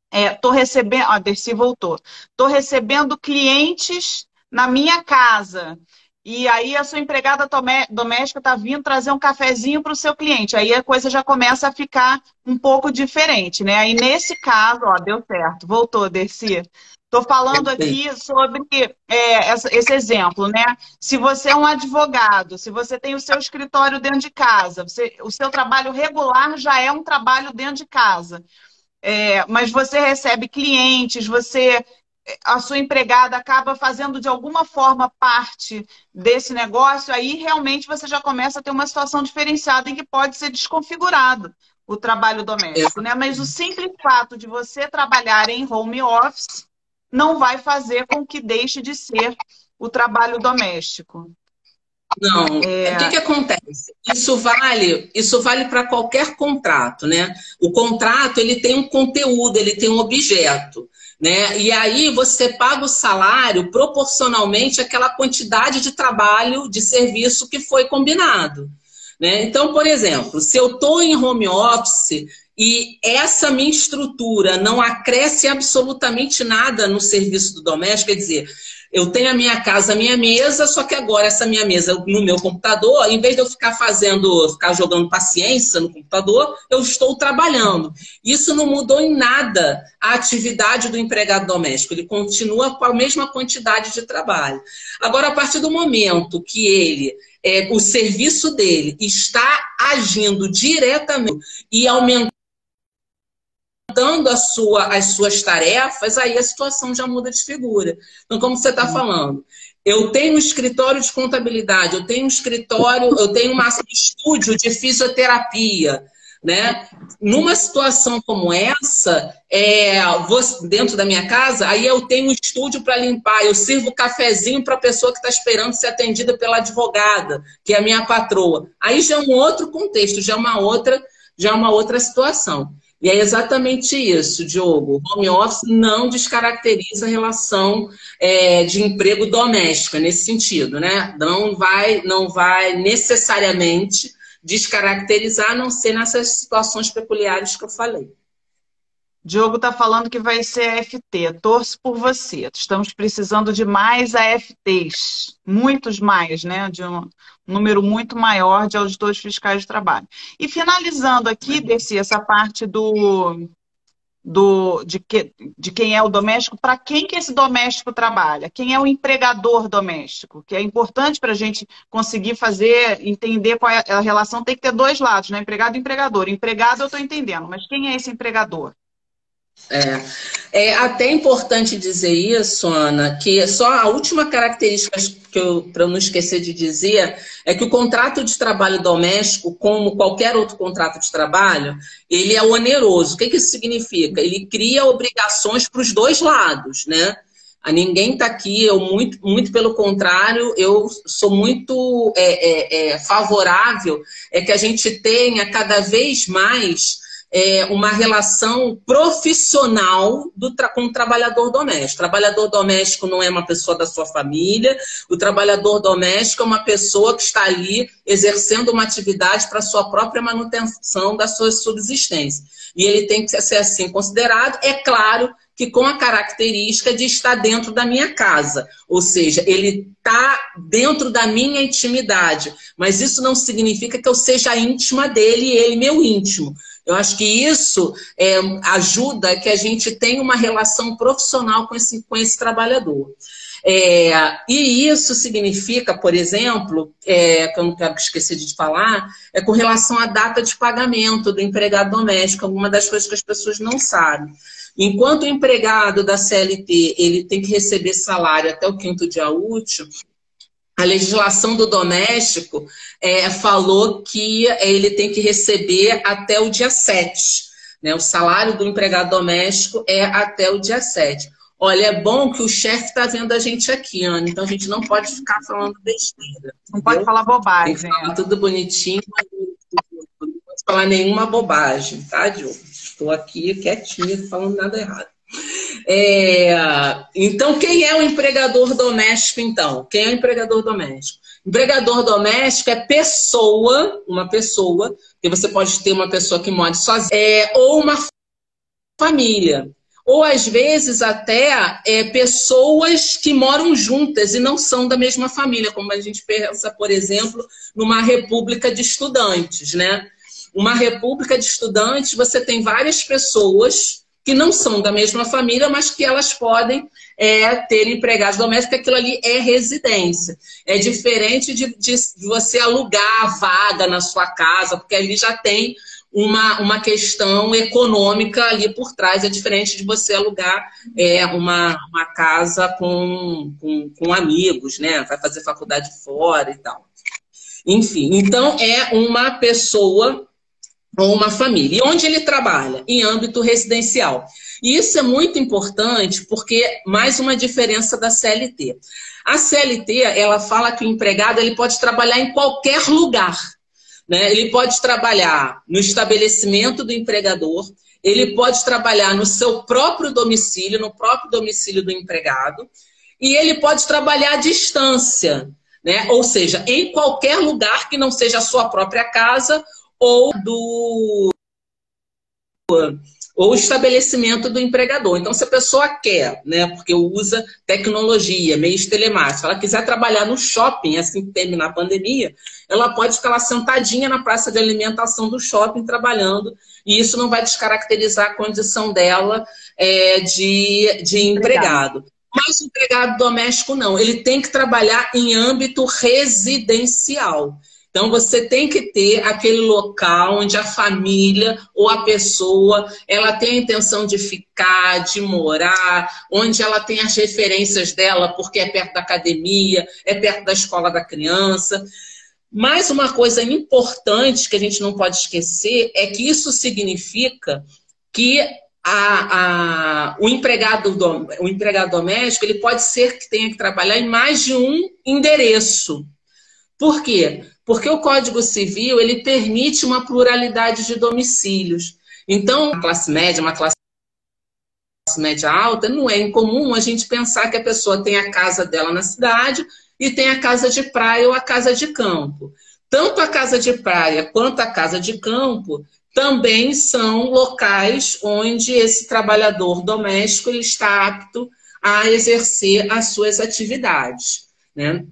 estou recebendo... A Dercy voltou. Estou recebendo clientes na minha casa... E aí a sua empregada doméstica está vindo trazer um cafezinho para o seu cliente. Aí a coisa já começa a ficar um pouco diferente, né? Aí nesse caso, ó, deu certo. Voltou, Dercy. Estou falando aqui sobre esse exemplo, né? Se você é um advogado, se você tem o seu escritório dentro de casa, o seu trabalho regular já é um trabalho dentro de casa. Mas você recebe clientes, a sua empregada acaba fazendo de alguma forma parte desse negócio, aí realmente você já começa a ter uma situação diferenciada em que pode ser desconfigurado o trabalho doméstico, né? Mas o simples fato de você trabalhar em home office não vai fazer com que deixe de ser o trabalho doméstico. Não, o que acontece? Isso vale para qualquer contrato, né? O contrato, ele tem um conteúdo, ele tem um objeto. né? E aí você paga o salário proporcionalmente àquela quantidade de trabalho, de serviço que foi combinado, né? Então, por exemplo, se eu estou em home office e essa minha estrutura não acresce absolutamente nada no serviço do doméstico, quer dizer, eu tenho a minha casa, a minha mesa, só que agora essa minha mesa no meu computador, em vez de eu ficar jogando paciência no computador, eu estou trabalhando. Isso não mudou em nada a atividade do empregado doméstico, ele continua com a mesma quantidade de trabalho. Agora, a partir do momento que o serviço dele está agindo diretamente e aumentando as suas tarefas, aí a situação já muda de figura. Então, como você está falando, eu tenho um escritório de contabilidade, eu tenho um estúdio de fisioterapia, né? Numa situação como essa, dentro da minha casa, aí eu tenho um estúdio para limpar, eu sirvo cafezinho para a pessoa que está esperando ser atendida pela advogada, que é a minha patroa. Aí já é um outro contexto, já é uma outra situação. E é exatamente isso, Diogo. O home office não descaracteriza a relação de emprego doméstico, nesse sentido, né? Não vai necessariamente descaracterizar, a não ser nessas situações peculiares que eu falei. Diogo está falando que vai ser AFT. Torço por você. Estamos precisando de mais AFTs. Muitos mais, né? De um número muito maior de auditores fiscais de trabalho. E finalizando aqui, Dercy, essa parte de quem é o doméstico, para quem que esse doméstico trabalha? Quem é o empregador doméstico? Que é importante para a gente conseguir entender qual é a relação. Tem que ter dois lados, né? Empregado e empregador. Empregado eu estou entendendo, mas quem é esse empregador? É até importante dizer isso, Ana, que só a última característica para eu não esquecer de dizer é que o contrato de trabalho doméstico, como qualquer outro contrato de trabalho, ele é oneroso. O que isso significa? Ele cria obrigações para os dois lados, né? Ninguém está aqui, muito pelo contrário, eu sou muito favorável que a gente tenha cada vez mais uma relação profissional com o trabalhador doméstico. O trabalhador doméstico não é uma pessoa da sua família, o trabalhador doméstico é uma pessoa que está ali exercendo uma atividade para a sua própria manutenção da sua subsistência. E ele tem que ser assim considerado, é claro que com a característica de estar dentro da minha casa, ou seja, ele está dentro da minha intimidade, mas isso não significa que eu seja íntima dele e ele meu íntimo. Eu acho que isso ajuda que a gente tenha uma relação profissional com esse trabalhador. E isso significa, por exemplo, que eu não quero esquecer de falar, com relação à data de pagamento do empregado doméstico, alguma das coisas que as pessoas não sabem. Enquanto o empregado da CLT ele tem que receber salário até o 5º dia útil, a legislação do doméstico falou que ele tem que receber até o dia 7. Né? O salário do empregado doméstico é até o dia 7. Olha, é bom que o chefe está vendo a gente aqui, Ana, então a gente não pode ficar falando besteira. Não pode falar bobagem. Tem que falar tudo bonitinho, mas não pode falar nenhuma bobagem, tá, Diogo? Estou aqui quietinha, falando nada errado. Então, quem é o empregador doméstico, então? Quem é o empregador doméstico? Empregador doméstico é uma pessoa, que você pode ter uma pessoa que mora sozinha, ou uma família. Ou, às vezes, até pessoas que moram juntas e não são da mesma família, como a gente pensa, por exemplo, numa república de estudantes, né? Uma república de estudantes, você tem várias pessoas que não são da mesma família, mas que elas podem ter empregados domésticos, porque aquilo ali é residência. É diferente de você alugar a vaga na sua casa, porque ali já tem uma questão econômica ali por trás. É diferente de você alugar uma casa com amigos, né? Vai fazer faculdade fora e tal. Enfim, então é uma pessoa ou uma família. E onde ele trabalha? Em âmbito residencial. E isso é muito importante porque, mais uma diferença da CLT. A CLT, ela fala que o empregado ele pode trabalhar em qualquer lugar. Né? Ele pode trabalhar no estabelecimento do empregador, ele pode trabalhar no seu próprio domicílio, no próprio domicílio do empregado, e ele pode trabalhar à distância, né? Ou seja, em qualquer lugar que não seja a sua própria casa ou o estabelecimento do empregador. Então, se a pessoa quer, né, porque usa tecnologia, meios telemáticos, ela quiser trabalhar no shopping, assim que terminar a pandemia, ela pode ficar lá sentadinha na praça de alimentação do shopping trabalhando, e isso não vai descaracterizar a condição dela de empregado. Mas o empregado doméstico não, ele tem que trabalhar em âmbito residencial. Então, você tem que ter aquele local onde a família ou a pessoa, ela tem a intenção de ficar, de morar, onde ela tem as referências dela, porque é perto da academia, é perto da escola da criança. Mas uma coisa importante que a gente não pode esquecer é que isso significa que o empregado doméstico, ele pode ser que tenha que trabalhar em mais de um endereço. Por quê? Porque o Código Civil, ele permite uma pluralidade de domicílios. Então, uma classe média alta, não é incomum a gente pensar que a pessoa tem a casa dela na cidade e tem a casa de praia ou a casa de campo. Tanto a casa de praia quanto a casa de campo também são locais onde esse trabalhador doméstico ele está apto a exercer as suas atividades, né?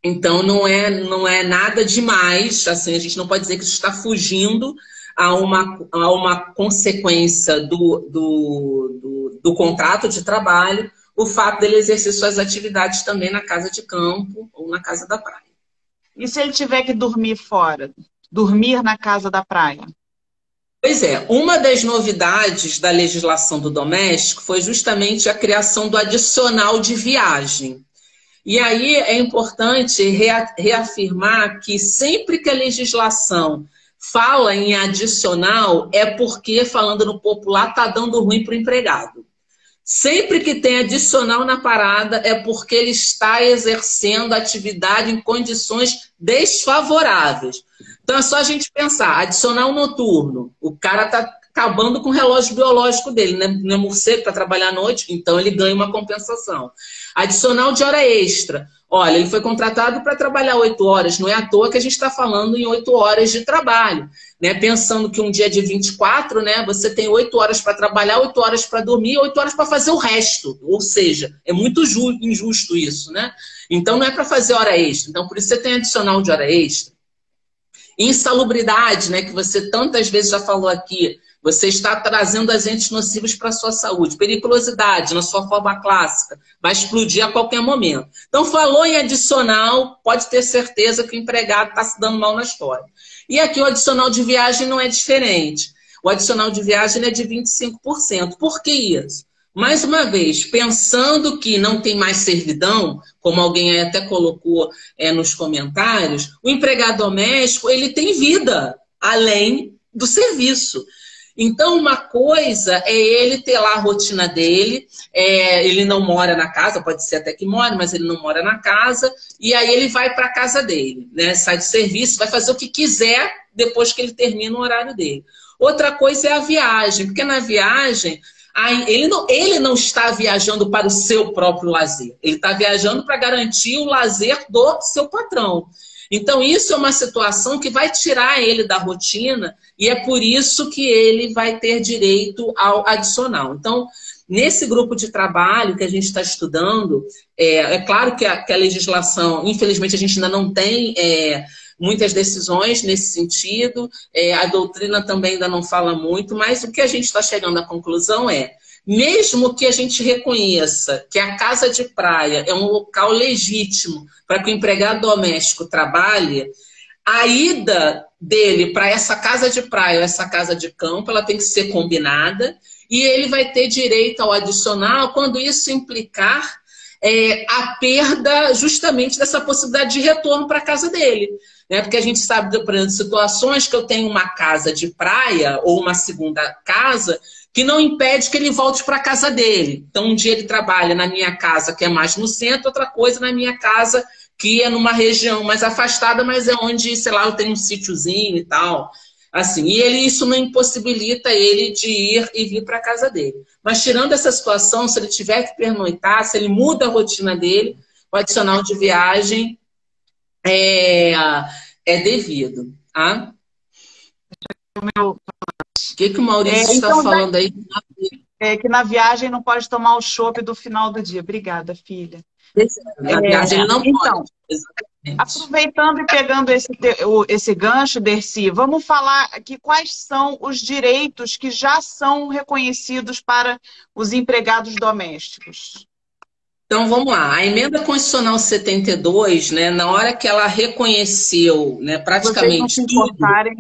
Então, não é nada demais, assim, a gente não pode dizer que isso está fugindo a uma consequência do contrato de trabalho, o fato dele exercer suas atividades também na casa de campo ou na casa da praia. E se ele tiver que dormir fora? Dormir na casa da praia? Pois é, uma das novidades da legislação do doméstico foi justamente a criação do adicional de viagem. E aí é importante reafirmar que sempre que a legislação fala em adicional, é porque, falando no popular, está dando ruim para o empregado. Sempre que tem adicional na parada, é porque ele está exercendo atividade em condições desfavoráveis. Então é só a gente pensar, adicional noturno, o cara está acabando com o relógio biológico dele, né? Não é morcego para trabalhar à noite, então ele ganha uma compensação. Adicional de hora extra. Olha, ele foi contratado para trabalhar 8 horas, não é à toa que a gente está falando em 8 horas de trabalho, né? Pensando que um dia de 24, né, você tem 8 horas para trabalhar, 8 horas para dormir, 8 horas para fazer o resto. Ou seja, é muito injusto isso, né? Então não é para fazer hora extra. Então por isso você tem adicional de hora extra. Insalubridade, né, que você tantas vezes já falou aqui. Você está trazendo agentes nocivos para a sua saúde. Periculosidade, na sua forma clássica, vai explodir a qualquer momento. Então, falou em adicional, pode ter certeza que o empregado está se dando mal na história. E aqui o adicional de viagem não é diferente. O adicional de viagem é de 25%. Por que isso? Mais uma vez, pensando que não tem mais servidão, como alguém aí até colocou nos comentários, o empregado doméstico ele tem vida além do serviço. Então, uma coisa é ele ter lá a rotina dele, ele não mora na casa, pode ser até que more, mas ele não mora na casa, e aí ele vai para a casa dele, né? Sai do serviço, vai fazer o que quiser depois que ele termina o horário dele. Outra coisa é a viagem, porque na viagem, ele não está viajando para o seu próprio lazer, ele está viajando para garantir o lazer do seu patrão. Então, isso é uma situação que vai tirar ele da rotina e é por isso que ele vai ter direito ao adicional. Então, nesse grupo de trabalho que a gente está estudando, é claro que a legislação, infelizmente, a gente ainda não tem muitas decisões nesse sentido, a doutrina também ainda não fala muito, mas o que a gente está chegando à conclusão é, mesmo que a gente reconheça que a casa de praia é um local legítimo para que o empregado doméstico trabalhe, a ida dele para essa casa de praia ou essa casa de campo, ela tem que ser combinada e ele vai ter direito ao adicional quando isso implicar a perda justamente dessa possibilidade de retorno para a casa dele. Né? Porque a gente sabe, por exemplo, de situações que eu tenho uma casa de praia ou uma segunda casa que não impede que ele volte para a casa dele. Então, um dia ele trabalha na minha casa, que é mais no centro, outra coisa na minha casa, que é numa região mais afastada, mas é onde, sei lá, eu tenho um sítiozinho e tal. Assim, e isso não impossibilita ele de ir e vir para a casa dele. Mas tirando essa situação, se ele tiver que pernoitar, se ele muda a rotina dele, o adicional de viagem é devido. Tá? O que o Maurício está então, falando aí? Que na viagem não pode tomar o chopp do final do dia. Obrigada, filha. Na viagem ele não então, pode. Exatamente. Aproveitando e pegando esse gancho, Dercy, vamos falar aqui quais são os direitos que já são reconhecidos para os empregados domésticos. Então, vamos lá. A Emenda Constitucional 72, né, na hora que ela reconheceu, né, praticamente tudo... Se vocês não se importarem,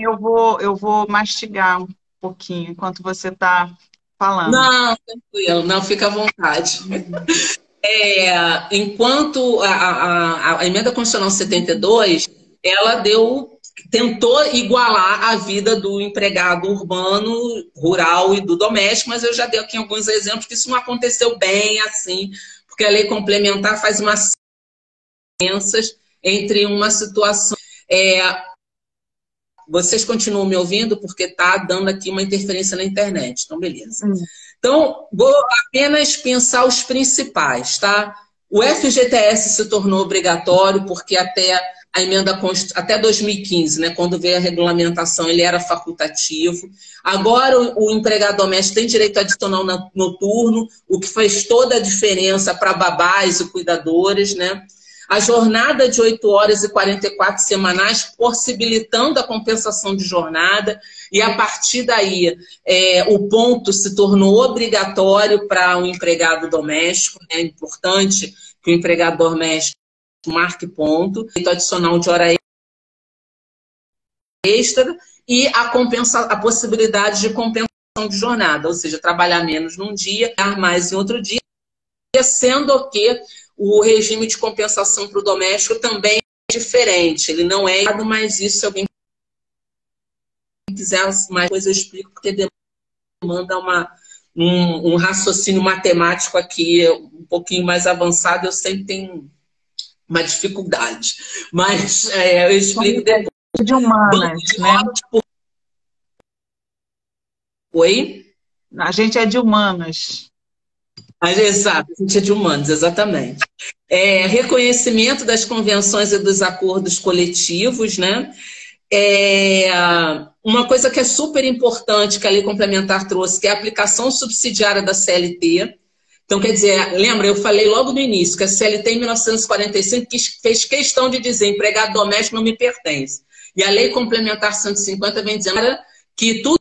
eu vou mastigar um pouquinho enquanto você está falando. Não, tranquilo. Não, fica à vontade. Enquanto a Emenda Constitucional 72, ela tentou igualar a vida do empregado urbano, rural e do doméstico, mas eu já dei aqui alguns exemplos que isso não aconteceu bem assim, porque a lei complementar faz umas diferenças entre uma situação... Vocês continuam me ouvindo? Porque está dando aqui uma interferência na internet. Então, beleza. Então, vou apenas pensar os principais, tá? O FGTS se tornou obrigatório porque até a emenda até 2015, né, quando veio a regulamentação, ele era facultativo. Agora o empregado doméstico tem direito adicional noturno, o que fez toda a diferença para babás e cuidadores, né? A jornada de 8 horas e 44 semanais, possibilitando a compensação de jornada, e a partir daí o ponto se tornou obrigatório para o empregado doméstico. É importante que o empregado doméstico marque ponto, direito adicional de hora extra e a possibilidade de compensação de jornada, ou seja, trabalhar menos num dia, mais em outro dia, sendo que o regime de compensação para o doméstico também é diferente. Ele não é, mas isso, se alguém quiser mais coisa, eu explico, porque demanda um raciocínio matemático aqui um pouquinho mais avançado. Eu sempre tenho uma dificuldade, mas eu explico depois. De humanas, né? Oi? A gente é de humanas. Exato, a gente é de humanos, exatamente. Reconhecimento das convenções e dos acordos coletivos, né? Uma coisa que é super importante que a Lei Complementar trouxe, que é a aplicação subsidiária da CLT. Então, quer dizer, lembra, eu falei logo no início que a CLT em 1945 fez questão de dizer empregado doméstico não me pertence. E a Lei Complementar 150 vem dizendo que tudo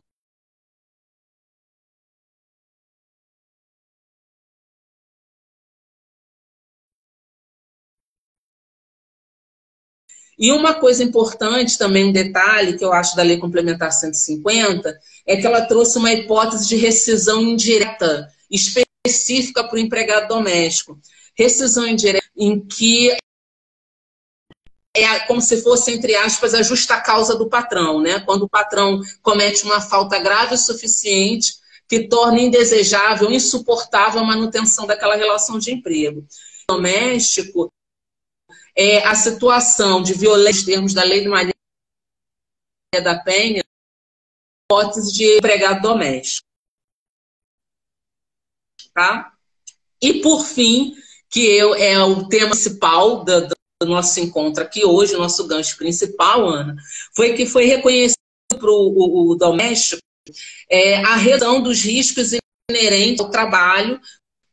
E uma coisa importante também, um detalhe que eu acho da Lei Complementar 150, é que ela trouxe uma hipótese de rescisão indireta, específica para o empregado doméstico. Rescisão indireta em que é como se fosse, entre aspas, a justa causa do patrão, né? Quando o patrão comete uma falta grave o suficiente que torna indesejável, insuportável a manutenção daquela relação de emprego. O doméstico, a situação de violência, em termos da Lei de Maria da Penha, hipótese de empregado doméstico. Tá? E, por fim, que é o tema principal do nosso encontro aqui hoje, o nosso gancho principal, Ana, foi reconhecido para o doméstico a redução dos riscos inerentes ao trabalho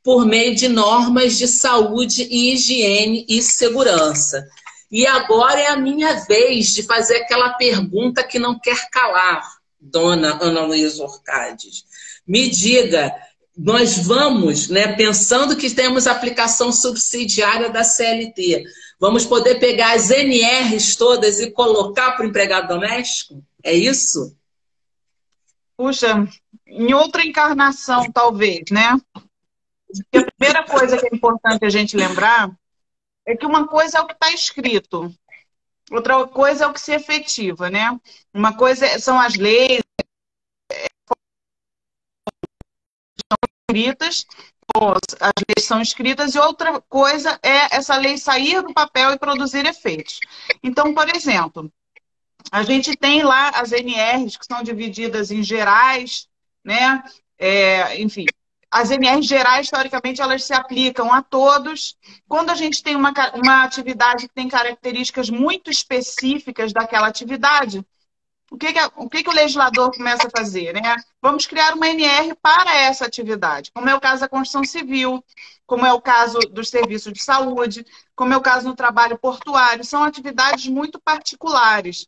por meio de normas de saúde e higiene e segurança. E agora é a minha vez de fazer aquela pergunta que não quer calar, dona Ana Luísa Orcades. Me diga, nós vamos, né, pensando que temos aplicação subsidiária da CLT, vamos poder pegar as NRs todas e colocar para o empregado doméstico? É isso? Puxa, em outra encarnação, talvez, né? Porque a primeira coisa que é importante a gente lembrar é que uma coisa é o que está escrito, outra coisa é o que se efetiva, né? Uma coisa são as leis escritas, as leis são escritas, e outra coisa é essa lei sair do papel e produzir efeitos. Então, por exemplo, A gente tem lá as NRs que são divididas em gerais, né? Enfim, as NRs gerais, historicamente, elas se aplicam a todos. Quando a gente tem uma atividade que tem características muito específicas daquela atividade, o que o legislador começa a fazer, né? Vamos criar uma NR para essa atividade, como é o caso da construção civil, como é o caso dos serviços de saúde, como é o caso no trabalho portuário. São atividades muito particulares.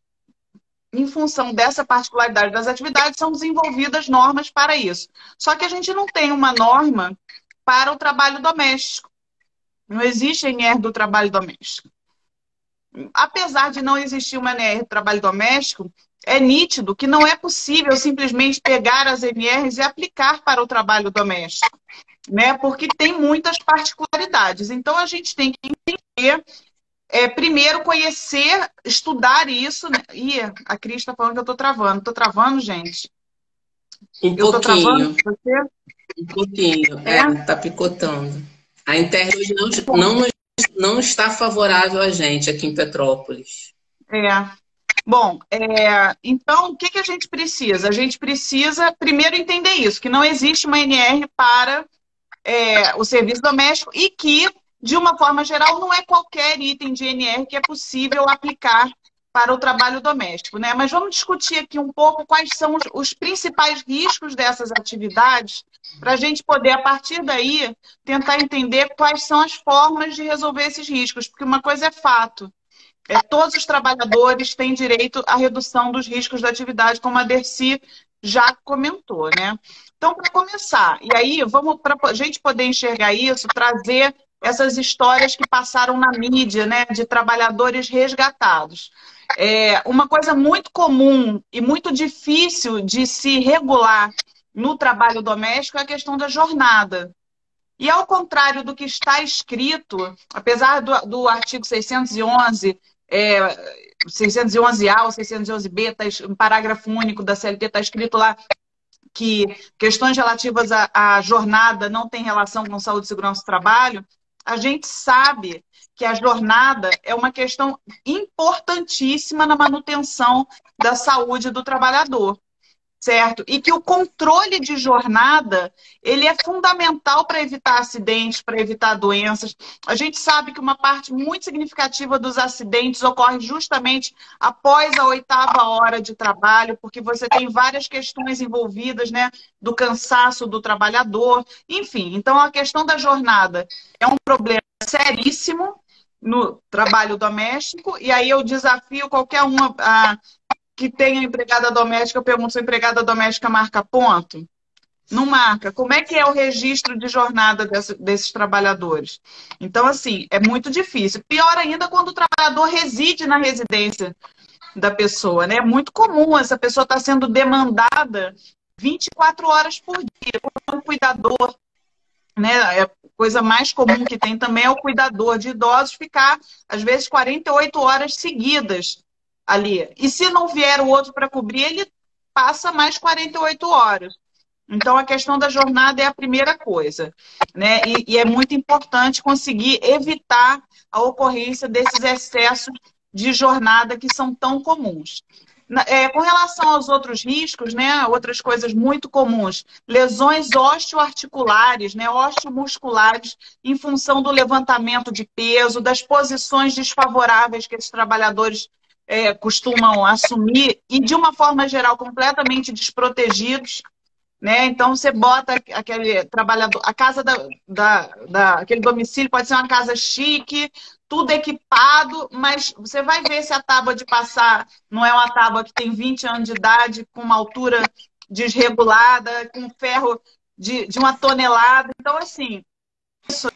Em função dessa particularidade das atividades, são desenvolvidas normas para isso. Só que a gente não tem uma norma para o trabalho doméstico. Não existe NR do trabalho doméstico. Apesar de não existir uma NR do trabalho doméstico, é nítido que não é possível simplesmente pegar as NRs e aplicar para o trabalho doméstico, né? Porque tem muitas particularidades. Então, a gente tem que entender, primeiro, conhecer, estudar isso, né? Ih, a Cris está falando que eu estou travando. Estou travando, gente? Um Eu estou travando pouquinho, você? um pouquinho. Tá picotando. A internet não está favorável a gente aqui em Petrópolis. Bom, então, o que a gente precisa? A gente precisa, primeiro, entender isso, que não existe uma NR para o serviço doméstico e que, de uma forma geral, não é qualquer item de NR que é possível aplicar para o trabalho doméstico, né? Mas vamos discutir aqui um pouco quais são os principais riscos dessas atividades, para a gente poder, a partir daí, tentar entender quais são as formas de resolver esses riscos, porque uma coisa é fato. Todos os trabalhadores têm direito à redução dos riscos da atividade, como a Dercy já comentou, né? Então, para começar, e aí, para a gente poder enxergar isso, trazer essas histórias que passaram na mídia, né, de trabalhadores resgatados. Uma coisa muito comum e muito difícil de se regular no trabalho doméstico é a questão da jornada. E ao contrário do que está escrito, apesar do artigo 611, 611A ou 611B, um parágrafo único da CLT, está escrito lá que questões relativas à jornada não têm relação com saúde e segurança do trabalho, a gente sabe que a jornada é uma questão importantíssima na manutenção da saúde do trabalhador. Certo? E que o controle de jornada, ele é fundamental para evitar acidentes, para evitar doenças. A gente sabe que uma parte muito significativa dos acidentes ocorre justamente após a 8ª hora de trabalho, porque você tem várias questões envolvidas, né, do cansaço do trabalhador. Enfim, então a questão da jornada é um problema seríssimo no trabalho doméstico, e aí eu desafio qualquer uma que tenha empregada doméstica, eu pergunto se a empregada doméstica marca ponto. Não marca. Como é que é o registro de jornada desses trabalhadores? Então, assim, é muito difícil. Pior ainda quando o trabalhador reside na residência da pessoa, né? É muito comum essa pessoa estar sendo demandada 24 horas por dia por um cuidador, né? A coisa mais comum que tem também é o cuidador de idosos ficar, às vezes, 48 horas seguidas ali. E se não vier o outro para cobrir, ele passa mais 48 horas. Então, a questão da jornada é a primeira coisa, né? E é muito importante conseguir evitar a ocorrência desses excessos de jornada que são tão comuns. Com relação aos outros riscos, né? Outras coisas muito comuns, lesões osteoarticulares, né? Osteomusculares, em função do levantamento de peso, das posições desfavoráveis que esses trabalhadores costumam assumir e, de uma forma geral, completamente desprotegidos, né? Então, você bota aquele trabalhador... A casa aquele domicílio pode ser uma casa chique, tudo equipado, mas você vai ver se a tábua de passar não é uma tábua que tem 20 anos de idade, com uma altura desregulada, com ferro de 1 tonelada. Então, assim, isso.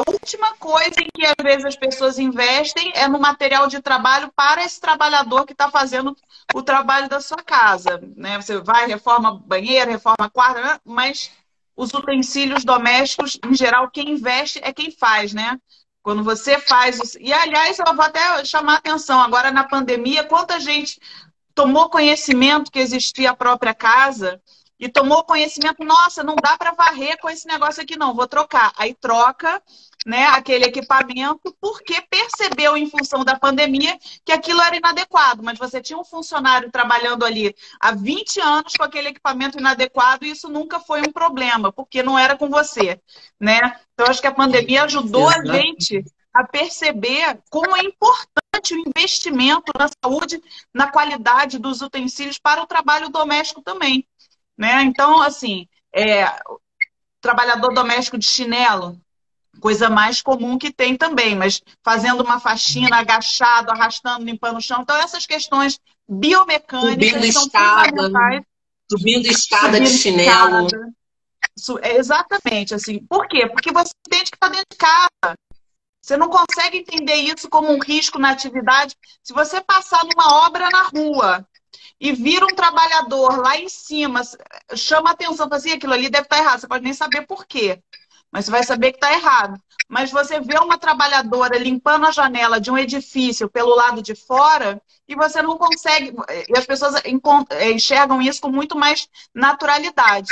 A última coisa em que, às vezes, as pessoas investem é no material de trabalho para esse trabalhador que está fazendo o trabalho da sua casa, né? Você vai, reforma banheiro, reforma quarto, né? Mas os utensílios domésticos, em geral, quem investe é quem faz, né? Quando você faz... E, aliás, eu vou até chamar a atenção, agora na pandemia, quanta gente tomou conhecimento que existia a própria casa e tomou conhecimento, nossa, não dá para varrer com esse negócio aqui não, vou trocar. Aí troca, né, aquele equipamento porque percebeu em função da pandemia que aquilo era inadequado, mas você tinha um funcionário trabalhando ali há 20 anos com aquele equipamento inadequado e isso nunca foi um problema, porque não era com você, né? Então, acho que a pandemia ajudou a gente a perceber como é importante o investimento na saúde, na qualidade dos utensílios para o trabalho doméstico também, né? Então, assim, trabalhador doméstico de chinelo, coisa mais comum que tem também, mas fazendo uma faxina, agachado, arrastando, limpando o chão. Então, essas questões biomecânicas são fundamentais. Subindo escada de chinelo. Exatamente, assim. Por quê? Porque você entende que está dentro de casa. Você não consegue entender isso como um risco na atividade. Se você passar numa obra na rua e vira um trabalhador lá em cima, chama atenção, assim, aquilo ali deve estar errado. Você pode nem saber por quê, mas você vai saber que está errado. Mas você vê uma trabalhadora limpando a janela de um edifício pelo lado de fora e você não consegue... E as pessoas enxergam isso com muito mais naturalidade,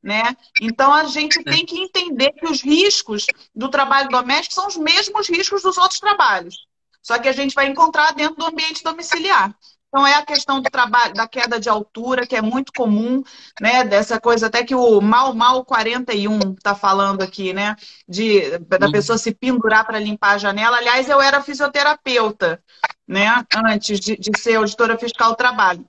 né? Então, a gente tem que entender que os riscos do trabalho doméstico são os mesmos riscos dos outros trabalhos. Só que a gente vai encontrar dentro do ambiente domiciliar. Então, é a questão do trabalho, da queda de altura, que é muito comum, né? Dessa coisa até que o Mal 41 está falando aqui, né? Da pessoa se pendurar para limpar a janela. Aliás, eu era fisioterapeuta, né? Antes de ser auditora fiscal do trabalho.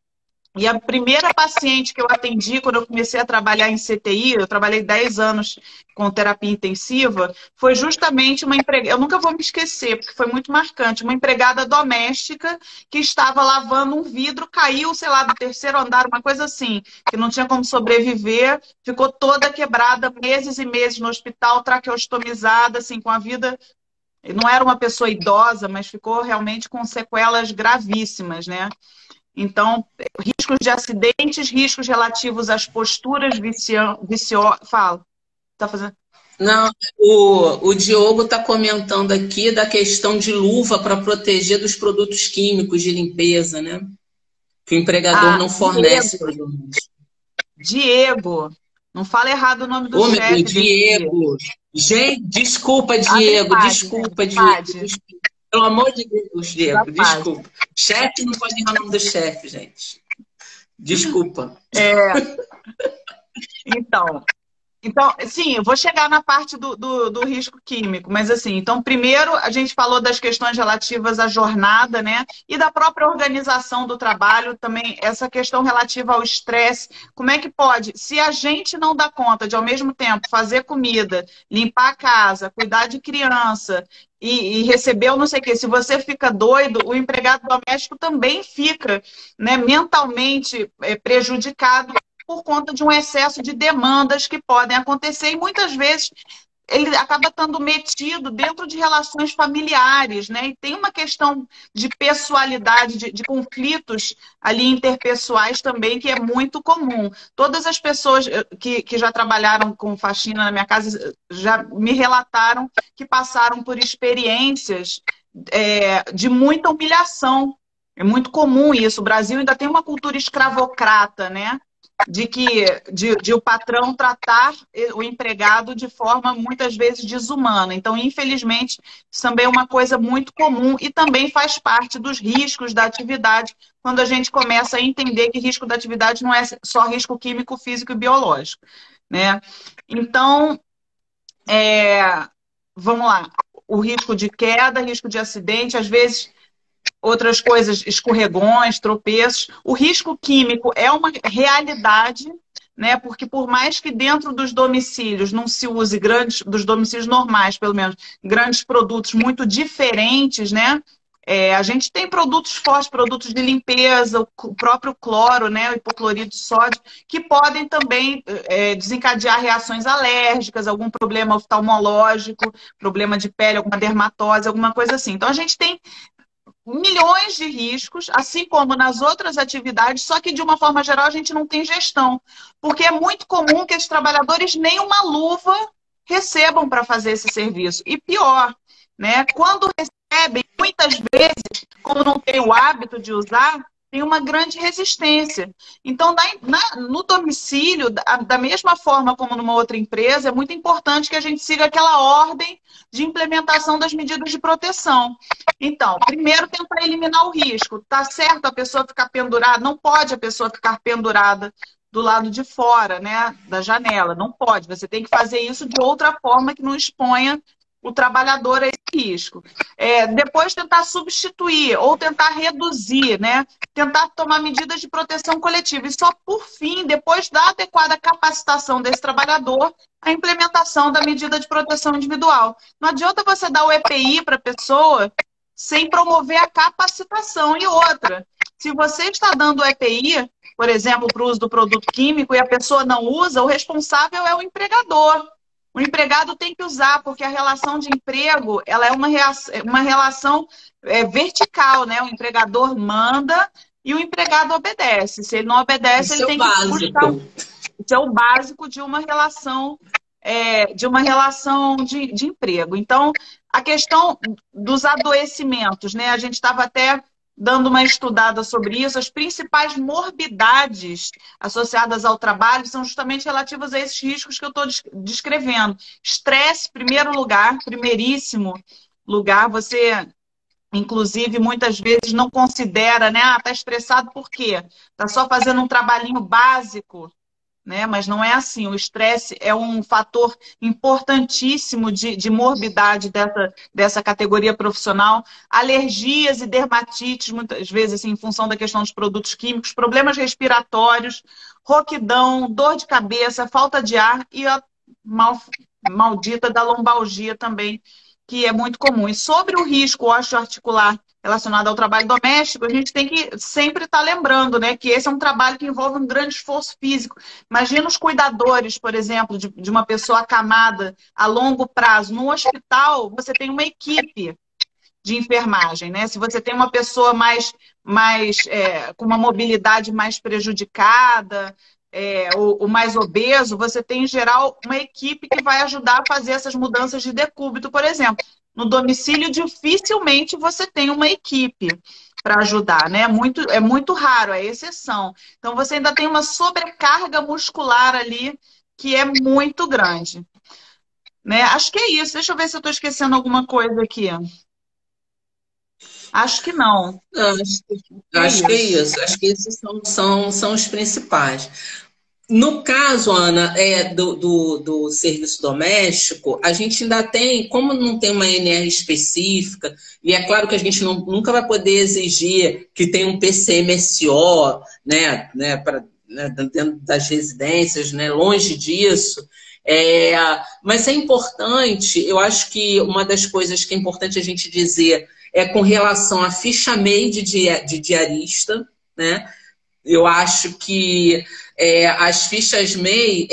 E a primeira paciente que eu atendi quando eu comecei a trabalhar em CTI, eu trabalhei 10 anos com terapia intensiva, foi justamente uma empregada, eu nunca vou me esquecer, porque foi muito marcante, uma empregada doméstica que estava lavando um vidro, caiu, sei lá, do terceiro andar, uma coisa assim, que não tinha como sobreviver, ficou toda quebrada, meses e meses no hospital, traqueostomizada, assim, com a vida... Não era uma pessoa idosa, mas ficou realmente com sequelas gravíssimas, né? Então, riscos de acidentes, riscos relativos às posturas viciosas. Fala. Tá fazendo? Não, o Diogo está comentando aqui da questão de luva para proteger dos produtos químicos de limpeza, né? Que o empregador não fornece para os Diego, não fala errado o nome do chefe. Diego. Gente, desculpa, Diego. Desculpa, Diego. Pelo amor de Deus, Diego, desculpa. Chefe não pode errar o nome do chefe, gente. Desculpa. Então, sim, eu vou chegar na parte do risco químico, mas assim, então primeiro a gente falou das questões relativas à jornada, né? E da própria organização do trabalho, também essa questão relativa ao estresse. Como é que pode, se a gente não dá conta de ao mesmo tempo fazer comida, limpar a casa, cuidar de criança e receber ou não sei o quê, se você fica doido, o empregado doméstico também fica, né, mentalmente prejudicado por conta de um excesso de demandas que podem acontecer e muitas vezes ele acaba estando metido dentro de relações familiares, né? E tem uma questão de pessoalidade, de conflitos ali interpessoais também, que é muito comum. Todas as pessoas que já trabalharam com faxina na minha casa já me relataram que passaram por experiências de muita humilhação. É muito comum isso. O Brasil ainda tem uma cultura escravocrata, né? De o patrão tratar o empregado de forma muitas vezes desumana. Então, infelizmente, isso também é uma coisa muito comum e também faz parte dos riscos da atividade, quando a gente começa a entender que risco da atividade não é só risco químico, físico e biológico, né? Então, vamos lá. O risco de queda, risco de acidente, às vezes... Outras coisas, escorregões, tropeços. O risco químico é uma realidade, né? Porque por mais que dentro dos domicílios não se use dos domicílios normais, pelo menos, grandes produtos muito diferentes, né? A gente tem produtos fortes, produtos de limpeza, o próprio cloro, né? O hipoclorito de sódio, que podem também desencadear reações alérgicas, algum problema oftalmológico, problema de pele, alguma dermatose, alguma coisa assim. Então, a gente tem milhões de riscos, assim como nas outras atividades, só que de uma forma geral a gente não tem gestão. Porque é muito comum que os trabalhadores nem uma luva recebam para fazer esse serviço. E pior, né? Quando recebem, muitas vezes, como não tem o hábito de usar, tem uma grande resistência. Então, no domicílio, da mesma forma como numa outra empresa, é muito importante que a gente siga aquela ordem de implementação das medidas de proteção. Então, primeiro, tentar eliminar o risco. Tá certo a pessoa ficar pendurada? Não pode a pessoa ficar pendurada do lado de fora, né, da janela. Não pode. Você tem que fazer isso de outra forma que não exponha o trabalhador a esse risco. Depois tentar substituir ou tentar reduzir, né? Tentar tomar medidas de proteção coletiva. E só por fim, depois da adequada capacitação desse trabalhador, a implementação da medida de proteção individual. Não adianta você dar o EPI para a pessoa sem promover a capacitação. E outra, se você está dando o EPI, por exemplo, para o uso do produto químico e a pessoa não usa, o responsável é o empregador. O empregado tem que usar, porque a relação de emprego ela é uma relação vertical, né? O empregador manda e o empregado obedece. Se ele não obedece, ele tem que buscar. Isso é o básico de uma relação de emprego. Então, a questão dos adoecimentos, né? A gente estava até dando uma estudada sobre isso, as principais morbidades associadas ao trabalho são justamente relativas a esses riscos que eu estou descrevendo. Estresse, primeiríssimo lugar, você, inclusive, muitas vezes não considera, né? Ah, está estressado por quê? Está só fazendo um trabalhinho básico, né? Mas não é assim. O estresse é um fator importantíssimo de morbidade dessa categoria profissional. Alergias e dermatites, muitas vezes, assim, em função da questão dos produtos químicos, problemas respiratórios, rouquidão, dor de cabeça, falta de ar e a maldita da lombalgia também, que é muito comum. E sobre o risco osteoarticular relacionado ao trabalho doméstico, a gente tem que sempre estar lembrando, né, que esse é um trabalho que envolve um grande esforço físico. Imagina os cuidadores, por exemplo, de uma pessoa acamada a longo prazo. No hospital, você tem uma equipe de enfermagem, né? Se você tem uma pessoa com uma mobilidade mais prejudicada, ou mais obeso, você tem, em geral, uma equipe que vai ajudar a fazer essas mudanças de decúbito, por exemplo. No domicílio, dificilmente você tem uma equipe para ajudar, né? É muito raro, é exceção. Então, você ainda tem uma sobrecarga muscular ali que é muito grande. Né? Acho que é isso. Deixa eu ver se eu estou esquecendo alguma coisa aqui. Acho que não. Acho que é isso. Acho que esses são os principais. No caso, Ana, do serviço doméstico, a gente ainda tem, como não tem uma NR específica, e é claro que a gente nunca vai poder exigir que tenha um PCMSO, né, dentro das residências, né, longe disso. Mas é importante, eu acho que uma das coisas que é importante a gente dizer é com relação à ficha MEI de diarista, né? Eu acho que as fichas MEI,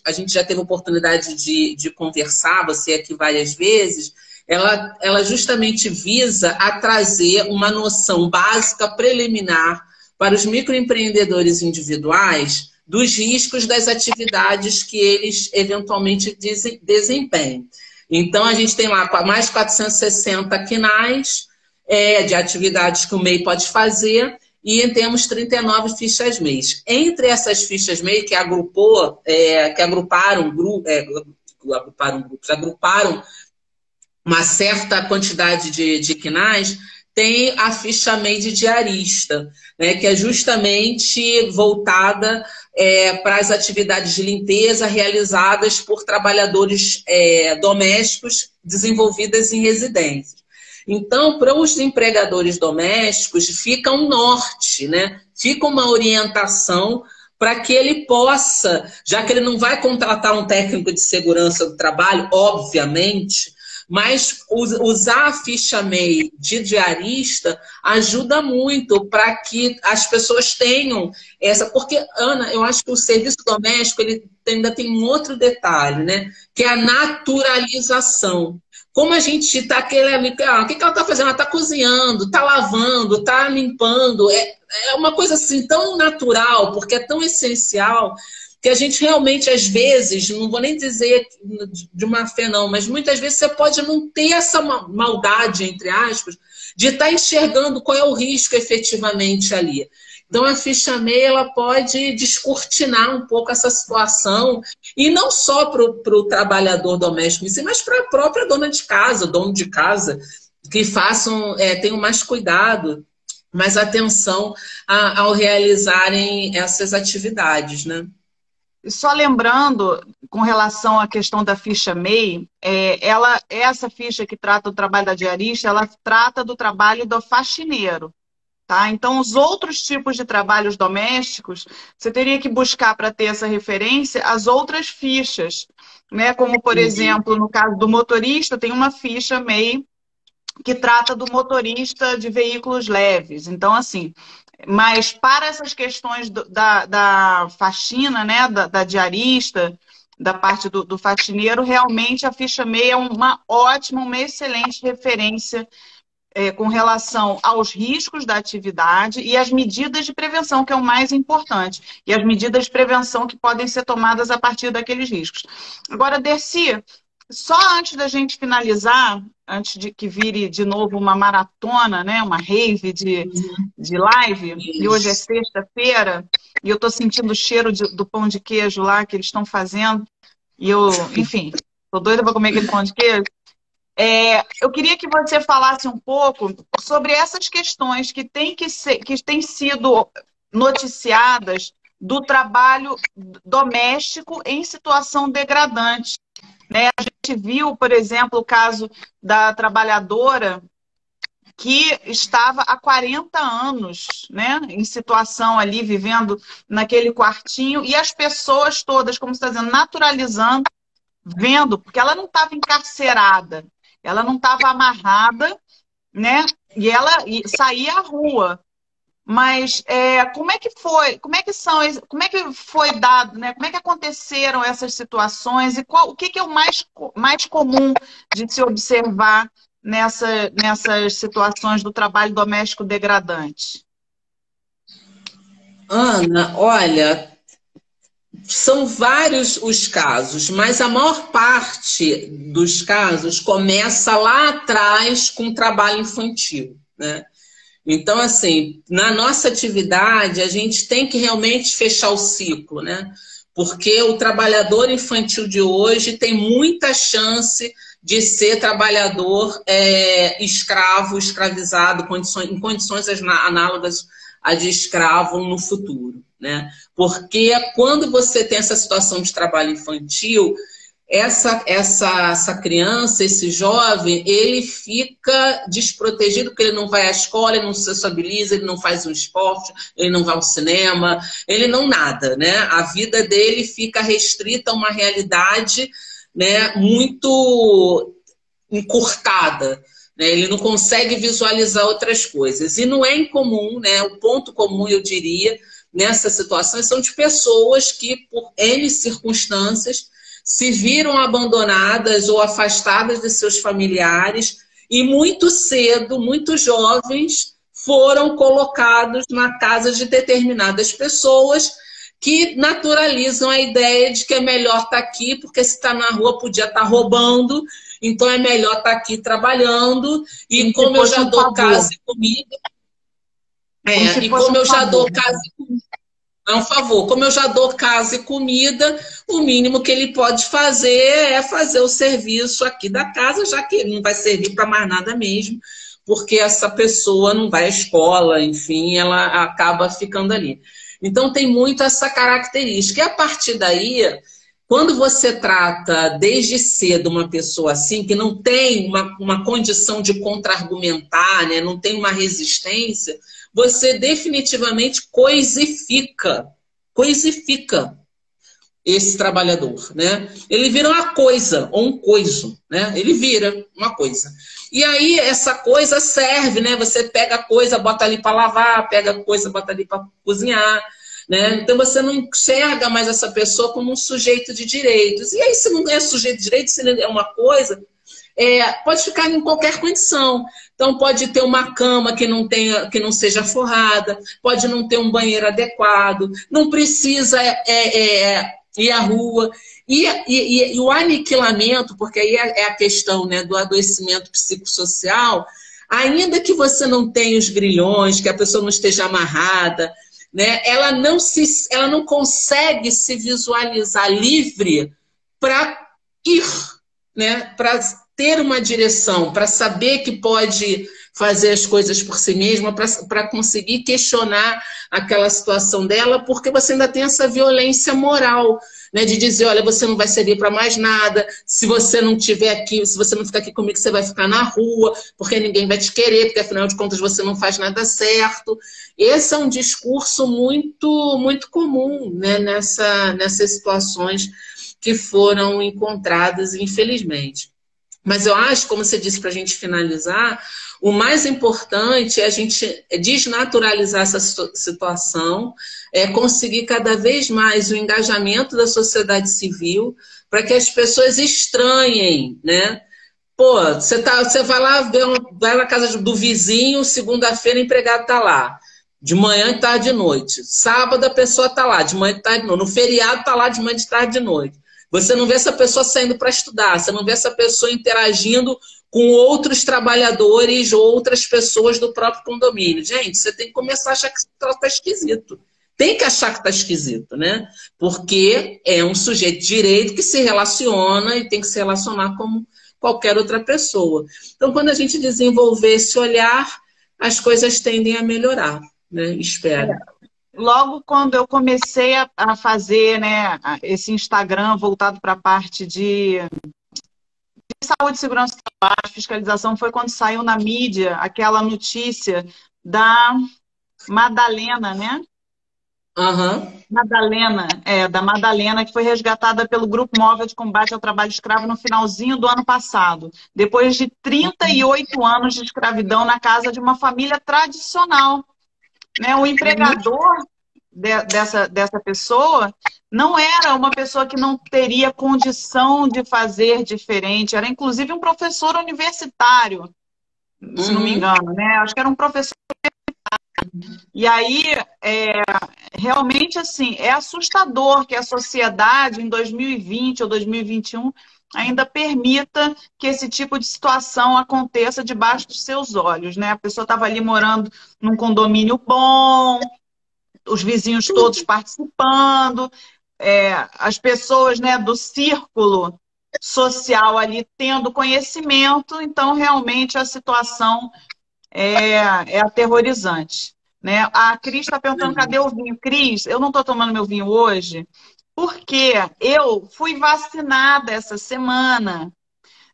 a gente já teve oportunidade de conversar, você aqui várias vezes, ela justamente visa a trazer uma noção básica preliminar para os microempreendedores individuais dos riscos das atividades que eles eventualmente desempenham. Então, a gente tem lá mais 460 quinais de atividades que o MEI pode fazer, e temos 39 fichas MEI. Entre essas fichas MEI que agruparam uma certa quantidade de quinais, tem a ficha MEI de diarista, né, que é justamente voltada para as atividades de limpeza realizadas por trabalhadores domésticos desenvolvidas em residências. Então, para os empregadores domésticos, fica um norte, né? Fica uma orientação para que ele possa, já que ele não vai contratar um técnico de segurança do trabalho, obviamente, mas usar a ficha MEI de diarista ajuda muito para que as pessoas tenham essa... Porque, Ana, eu acho que o serviço doméstico ele ainda tem um outro detalhe, né? Que é a naturalização. Como a gente está aquele ali, o que ela está fazendo? Ela está cozinhando, está lavando, está limpando. É uma coisa assim tão natural, porque é tão essencial. que a gente realmente, às vezes, não vou nem dizer de má fé não, mas muitas vezes você pode não ter essa maldade, entre aspas, de estar enxergando qual é o risco efetivamente ali. Então, a ficha MEI, ela pode descortinar um pouco essa situação, e não só para o trabalhador doméstico em si, mas para a própria dona de casa, dono de casa, que tenham mais cuidado, mais atenção ao realizarem essas atividades, né? Só lembrando, com relação à questão da ficha MEI, essa ficha que trata do trabalho da diarista, ela trata do trabalho do faxineiro. Tá? Então, os outros tipos de trabalhos domésticos, você teria que buscar para ter essa referência as outras fichas, né? Como, por exemplo, no caso do motorista, tem uma ficha MEI que trata do motorista de veículos leves. Então, assim, mas para essas questões da faxina, né? Da diarista, da parte do faxineiro, realmente a ficha MEI é uma ótima, uma excelente referência com relação aos riscos da atividade e as medidas de prevenção, que é o mais importante, e as medidas de prevenção que podem ser tomadas a partir daqueles riscos. Agora, Dercy, só antes da gente finalizar, antes de que vire de novo uma maratona, né, uma rave de live, e hoje é sexta-feira, e eu estou sentindo o cheiro do pão de queijo lá que eles estão fazendo, e eu, enfim, estou doida para comer aquele pão de queijo. Eu queria que você falasse um pouco sobre essas questões que têm sido noticiadas do trabalho doméstico em situação degradante, né? A gente viu, por exemplo, o caso da trabalhadora que estava há 40 anos, né, em situação ali, vivendo naquele quartinho, e as pessoas todas, como você está dizendo, naturalizando, vendo, porque ela não estava encarcerada, ela não estava amarrada, né? E ela saía à rua. Mas como é que foi? Como é que foi dado, né? Como é que aconteceram essas situações e o que é o mais comum de se observar nessas situações do trabalho doméstico degradante? Ana, olha, são vários os casos, mas a maior parte dos casos começa lá atrás com trabalho infantil, né? Então, assim, na nossa atividade, a gente tem que realmente fechar o ciclo, né? Porque o trabalhador infantil de hoje tem muita chance de ser trabalhador escravo, escravizado, em condições análogas a de escravo no futuro, né? Porque quando você tem essa situação de trabalho infantil, essa criança, esse jovem, ele fica desprotegido porque ele não vai à escola, ele não se sociabiliza, ele não faz um esporte, ele não vai ao cinema, ele não nada, né? A vida dele fica restrita a uma realidade, né, muito encurtada, né? Ele não consegue visualizar outras coisas. E não é incomum, né? O ponto comum, eu diria, nessas situações são de pessoas que, por N circunstâncias, se viram abandonadas ou afastadas de seus familiares e muito cedo, muito jovens, foram colocados na casa de determinadas pessoas que naturalizam a ideia de que é melhor estar aqui, porque se está na rua podia estar roubando, então é melhor estar aqui trabalhando, e como eu já dou casa e comida... e como eu já dou casa e comida... É um favor. Como eu já dou casa e comida, o mínimo que ele pode fazer é fazer o serviço aqui da casa, já que não vai servir para mais nada mesmo, porque essa pessoa não vai à escola, enfim, ela acaba ficando ali. Então tem muito essa característica. E a partir daí, quando você trata desde cedo uma pessoa assim, que não tem uma condição de contra-argumentar, né, não tem uma resistência, você definitivamente coisifica esse trabalhador, né? Ele vira uma coisa, ou um coiso, né? Ele vira uma coisa. E aí essa coisa serve, né? Você pega a coisa, bota ali para lavar, pega a coisa, bota ali para cozinhar, né? Então você não enxerga mais essa pessoa como um sujeito de direitos. E aí, se não é sujeito de direitos, se é uma coisa... pode ficar em qualquer condição. Então pode ter uma cama que não seja forrada, pode não ter um banheiro adequado, não precisa ir à rua. E o aniquilamento, porque aí é a questão, né, do adoecimento psicossocial, ainda que você não tenha os grilhões, que a pessoa não esteja amarrada, né, ela não consegue se visualizar livre para ir, né, para ter uma direção, para saber que pode fazer as coisas por si mesma, para conseguir questionar aquela situação dela, porque você ainda tem essa violência moral, né, de dizer, olha, você não vai servir para mais nada, se você não estiver aqui, se você não ficar aqui comigo, você vai ficar na rua, porque ninguém vai te querer, porque afinal de contas você não faz nada certo. Esse é um discurso muito, muito comum, né, nessas situações que foram encontradas, infelizmente. Mas eu acho, como você disse, para a gente finalizar, o mais importante é a gente desnaturalizar essa situação, conseguir cada vez mais o engajamento da sociedade civil, para que as pessoas estranhem, né? Pô, você vai lá, vai na casa do vizinho, segunda-feira o empregado está lá, de manhã, de tarde, de noite. Sábado a pessoa está lá, de manhã, de tarde, de noite. No feriado está lá, de manhã, de tarde, de noite. Você não vê essa pessoa saindo para estudar, você não vê essa pessoa interagindo com outros trabalhadores ou outras pessoas do próprio condomínio. Gente, você tem que começar a achar que isso está esquisito. Tem que achar que está esquisito, né? Porque é um sujeito de direito que se relaciona e tem que se relacionar como qualquer outra pessoa. Então, quando a gente desenvolver esse olhar, as coisas tendem a melhorar, né? Espero. Logo quando eu comecei a fazer, né, esse Instagram voltado para a parte de saúde, segurança do trabalho, fiscalização, foi quando saiu na mídia aquela notícia da Madalena, né? Uhum. Da Madalena, que foi resgatada pelo Grupo Móvel de Combate ao Trabalho Escravo no finalzinho do ano passado, depois de 38 anos de escravidão na casa de uma família tradicional. Né? O empregador dessa pessoa não era uma pessoa que não teria condição de fazer diferente, era inclusive um professor universitário, se não me engano, né? Acho que era um professor. E aí, realmente, assim, é assustador que a sociedade, em 2020 ou 2021, ainda permita que esse tipo de situação aconteça debaixo dos seus olhos, né? A pessoa estava ali morando num condomínio bom, os vizinhos todos participando, as pessoas, né, do círculo social ali tendo conhecimento, então realmente a situação é aterrorizante. Né? A Cris está perguntando, cadê o vinho? Cris, eu não estou tomando meu vinho hoje porque eu fui vacinada essa semana,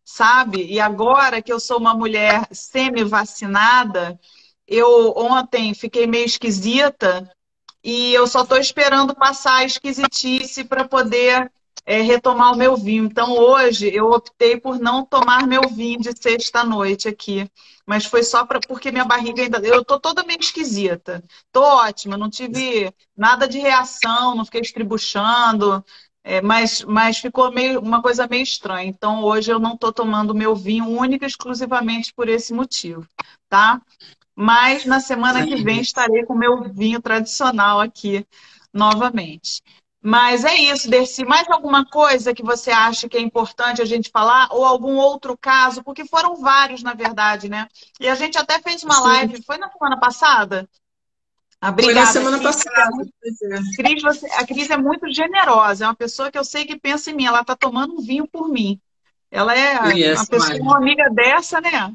sabe? E agora que eu sou uma mulher semi-vacinada, eu ontem fiquei meio esquisita e eu só estou esperando passar a esquisitice para poder retomar o meu vinho. Então, hoje, eu optei por não tomar meu vinho de sexta-noite aqui. Mas foi só porque minha barriga ainda... Eu estou toda meio esquisita. Estou ótima, não tive nada de reação, não fiquei estribuchando, mas ficou uma coisa meio estranha. Então, hoje eu não estou tomando meu vinho única e exclusivamente por esse motivo, tá? Mas na semana que vem estarei com o meu vinho tradicional aqui novamente. Mas é isso, Dercy. Mais alguma coisa que você acha que é importante a gente falar? Ou algum outro caso? Porque foram vários, na verdade, né? E a gente até fez uma live, foi na semana passada? Foi na semana passada. A Cris é muito generosa, é uma pessoa que eu sei que pensa em mim, ela está tomando um vinho por mim. Ela é uma pessoa, uma amiga dessa, né?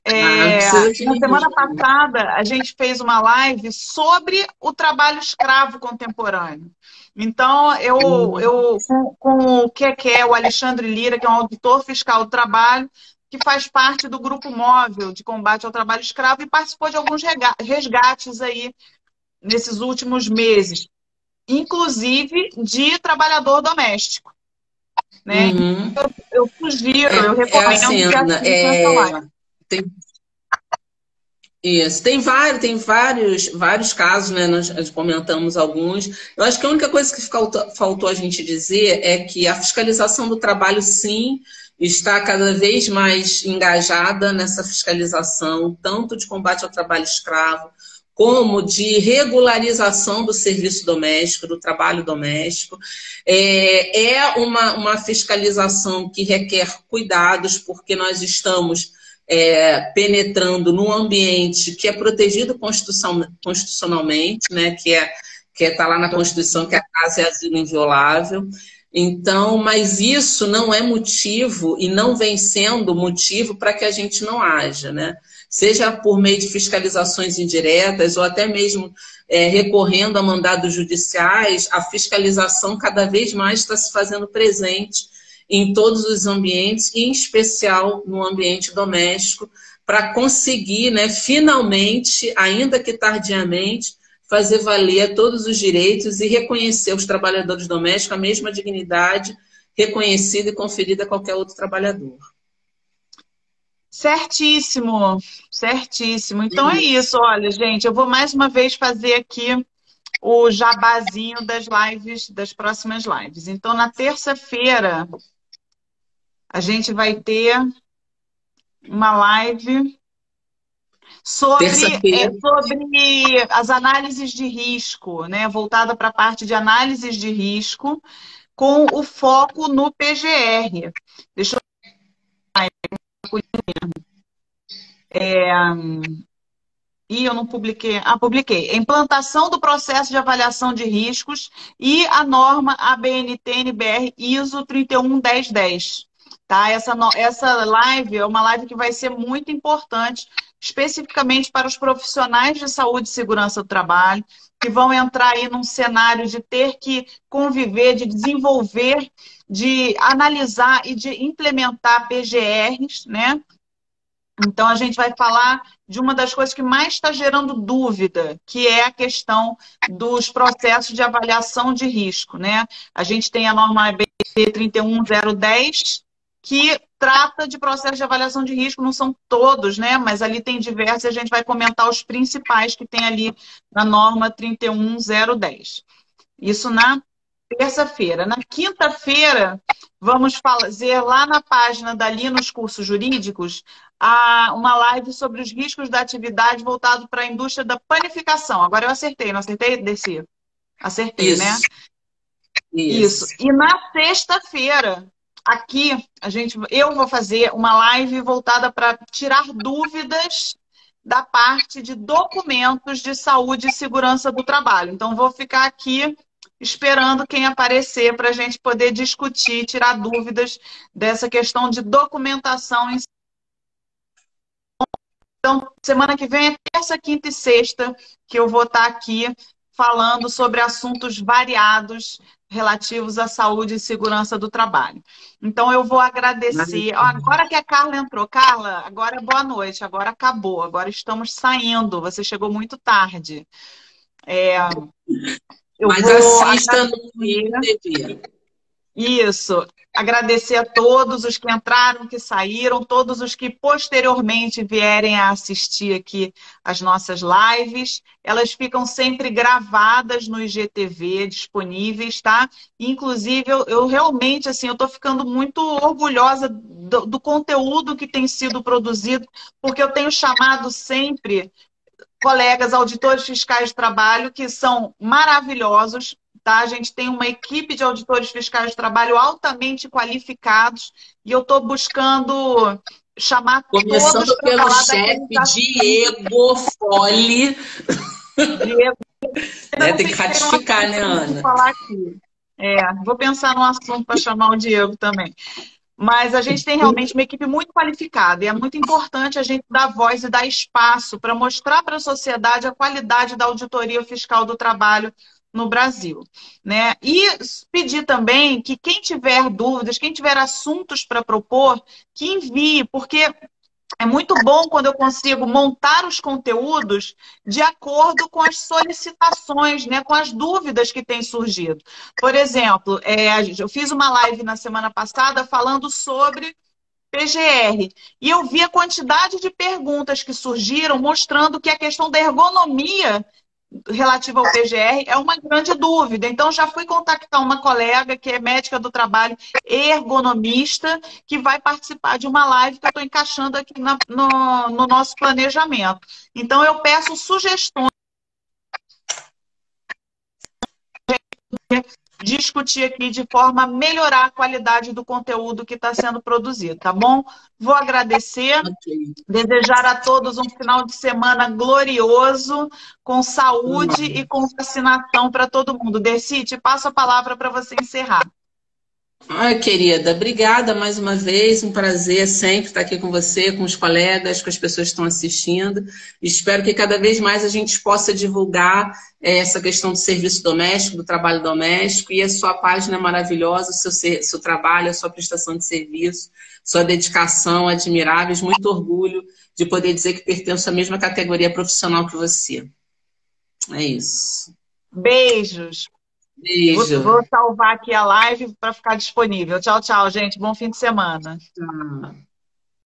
Na semana passada, a gente fez uma live sobre o trabalho escravo contemporâneo. Então, eu com o Keké, o Alexandre Lira, que é um auditor fiscal do trabalho, que faz parte do Grupo Móvel de Combate ao Trabalho Escravo e participou de alguns resgates aí nesses últimos meses, inclusive de trabalhador doméstico. Né? Uhum. Eu sugiro, eu recomendo assim, que assista live. Isso, tem vários casos, né? Nós comentamos alguns. Eu acho que a única coisa que faltou a gente dizer é que a fiscalização do trabalho, sim, está cada vez mais engajada nessa fiscalização, tanto de combate ao trabalho escravo, como de regularização do serviço doméstico, do trabalho doméstico. É uma fiscalização que requer cuidados, porque nós estamos penetrando num ambiente que é protegido constitucionalmente, né, que está lá na Constituição, que a casa é asilo inviolável. Então, mas isso não é motivo e não vem sendo motivo para que a gente não haja, né? Seja por meio de fiscalizações indiretas ou até mesmo recorrendo a mandados judiciais, a fiscalização cada vez mais está se fazendo presente em todos os ambientes, e em especial no ambiente doméstico, para conseguir, né, finalmente, ainda que tardiamente, fazer valer todos os direitos e reconhecer aos trabalhadores domésticos a mesma dignidade reconhecida e conferida a qualquer outro trabalhador. Certíssimo, certíssimo. Então é isso, olha, gente, eu vou mais uma vez fazer aqui o jabazinho das lives, das próximas lives. Então, na terça-feira, a gente vai ter uma live sobre as análises de risco, né? Voltada para a parte de análises de risco, com o foco no PGR. Deixa eu... eu não publiquei. Publiquei. Implantação do processo de avaliação de riscos e a norma ABNT-NBR ISO 31110. Tá? Essa live é uma live que vai ser muito importante, especificamente para os profissionais de saúde e segurança do trabalho, que vão entrar aí num cenário de ter que conviver, de desenvolver, de analisar e de implementar PGRs, né? Então, a gente vai falar de uma das coisas que mais está gerando dúvida, que é a questão dos processos de avaliação de risco, né? A gente tem a norma ABNT 31010, que trata de processo de avaliação de risco, não são todos, né? Mas ali tem diversos, e a gente vai comentar os principais que tem ali na norma 31010. Isso na terça-feira. Na quinta-feira, vamos fazer lá na página dali nos cursos jurídicos uma live sobre os riscos da atividade voltado para a indústria da panificação. Agora eu acertei, não acertei, Desi? Acertei, isso, né? Isso. E na sexta-feira, aqui, eu vou fazer uma live voltada para tirar dúvidas da parte de documentos de saúde e segurança do trabalho. Então, vou ficar aqui esperando quem aparecer para a gente poder discutir, tirar dúvidas dessa questão de documentação. Então, semana que vem é terça, quinta e sexta que eu vou estar aqui falando sobre assuntos variados relativos à saúde e segurança do trabalho. Então, eu vou agradecer. Agora que a Carla entrou. Carla, agora é boa noite. Agora acabou. Agora estamos saindo. Você chegou muito tarde. Mas assista no IGTV. Isso. Agradecer a todos os que entraram, que saíram, todos os que posteriormente vierem a assistir aqui as nossas lives. Elas ficam sempre gravadas no IGTV, disponíveis, tá? Inclusive, eu realmente, assim, eu estou ficando muito orgulhosa do conteúdo que tem sido produzido, porque eu tenho chamado sempre colegas auditores fiscais de trabalho que são maravilhosos. Tá? A gente tem uma equipe de auditores fiscais de trabalho altamente qualificados e eu estou buscando chamar começando todos pelo chefe Diego Fole. Diego. Tem que ratificar, né, Ana? Falar aqui. Vou pensar num assunto para chamar o Diego também. Mas a gente tem realmente uma equipe muito qualificada e é muito importante a gente dar voz e dar espaço para mostrar para a sociedade a qualidade da auditoria fiscal do trabalho no Brasil, né? E pedir também que quem tiver dúvidas, quem tiver assuntos para propor, que envie, porque é muito bom quando eu consigo montar os conteúdos de acordo com as solicitações, né, com as dúvidas que têm surgido. Por exemplo, eu fiz uma live na semana passada falando sobre PGR. E eu vi a quantidade de perguntas que surgiram mostrando que a questão da ergonomia relativa ao PGR é uma grande dúvida. Então, já fui contactar uma colega que é médica do trabalho, ergonomista, que vai participar de uma live que eu estou encaixando aqui no nosso planejamento. Então, eu peço sugestões discutir aqui de forma a melhorar a qualidade do conteúdo que está sendo produzido, tá bom? Vou agradecer, desejar a todos um final de semana glorioso, com saúde e com vacinação para todo mundo. Dercy, te passo a palavra para você encerrar. Ai, querida, obrigada mais uma vez, um prazer sempre estar aqui com você, com os colegas, com as pessoas que estão assistindo. Espero que cada vez mais a gente possa divulgar essa questão do serviço doméstico, do trabalho doméstico, e a sua página é maravilhosa, o seu trabalho, a sua prestação de serviço, sua dedicação, admiráveis, muito orgulho de poder dizer que pertenço à mesma categoria profissional que você. É isso. Beijos. Beijo. Vou salvar aqui a live para ficar disponível. Tchau, tchau, gente. Bom fim de semana. Tchau.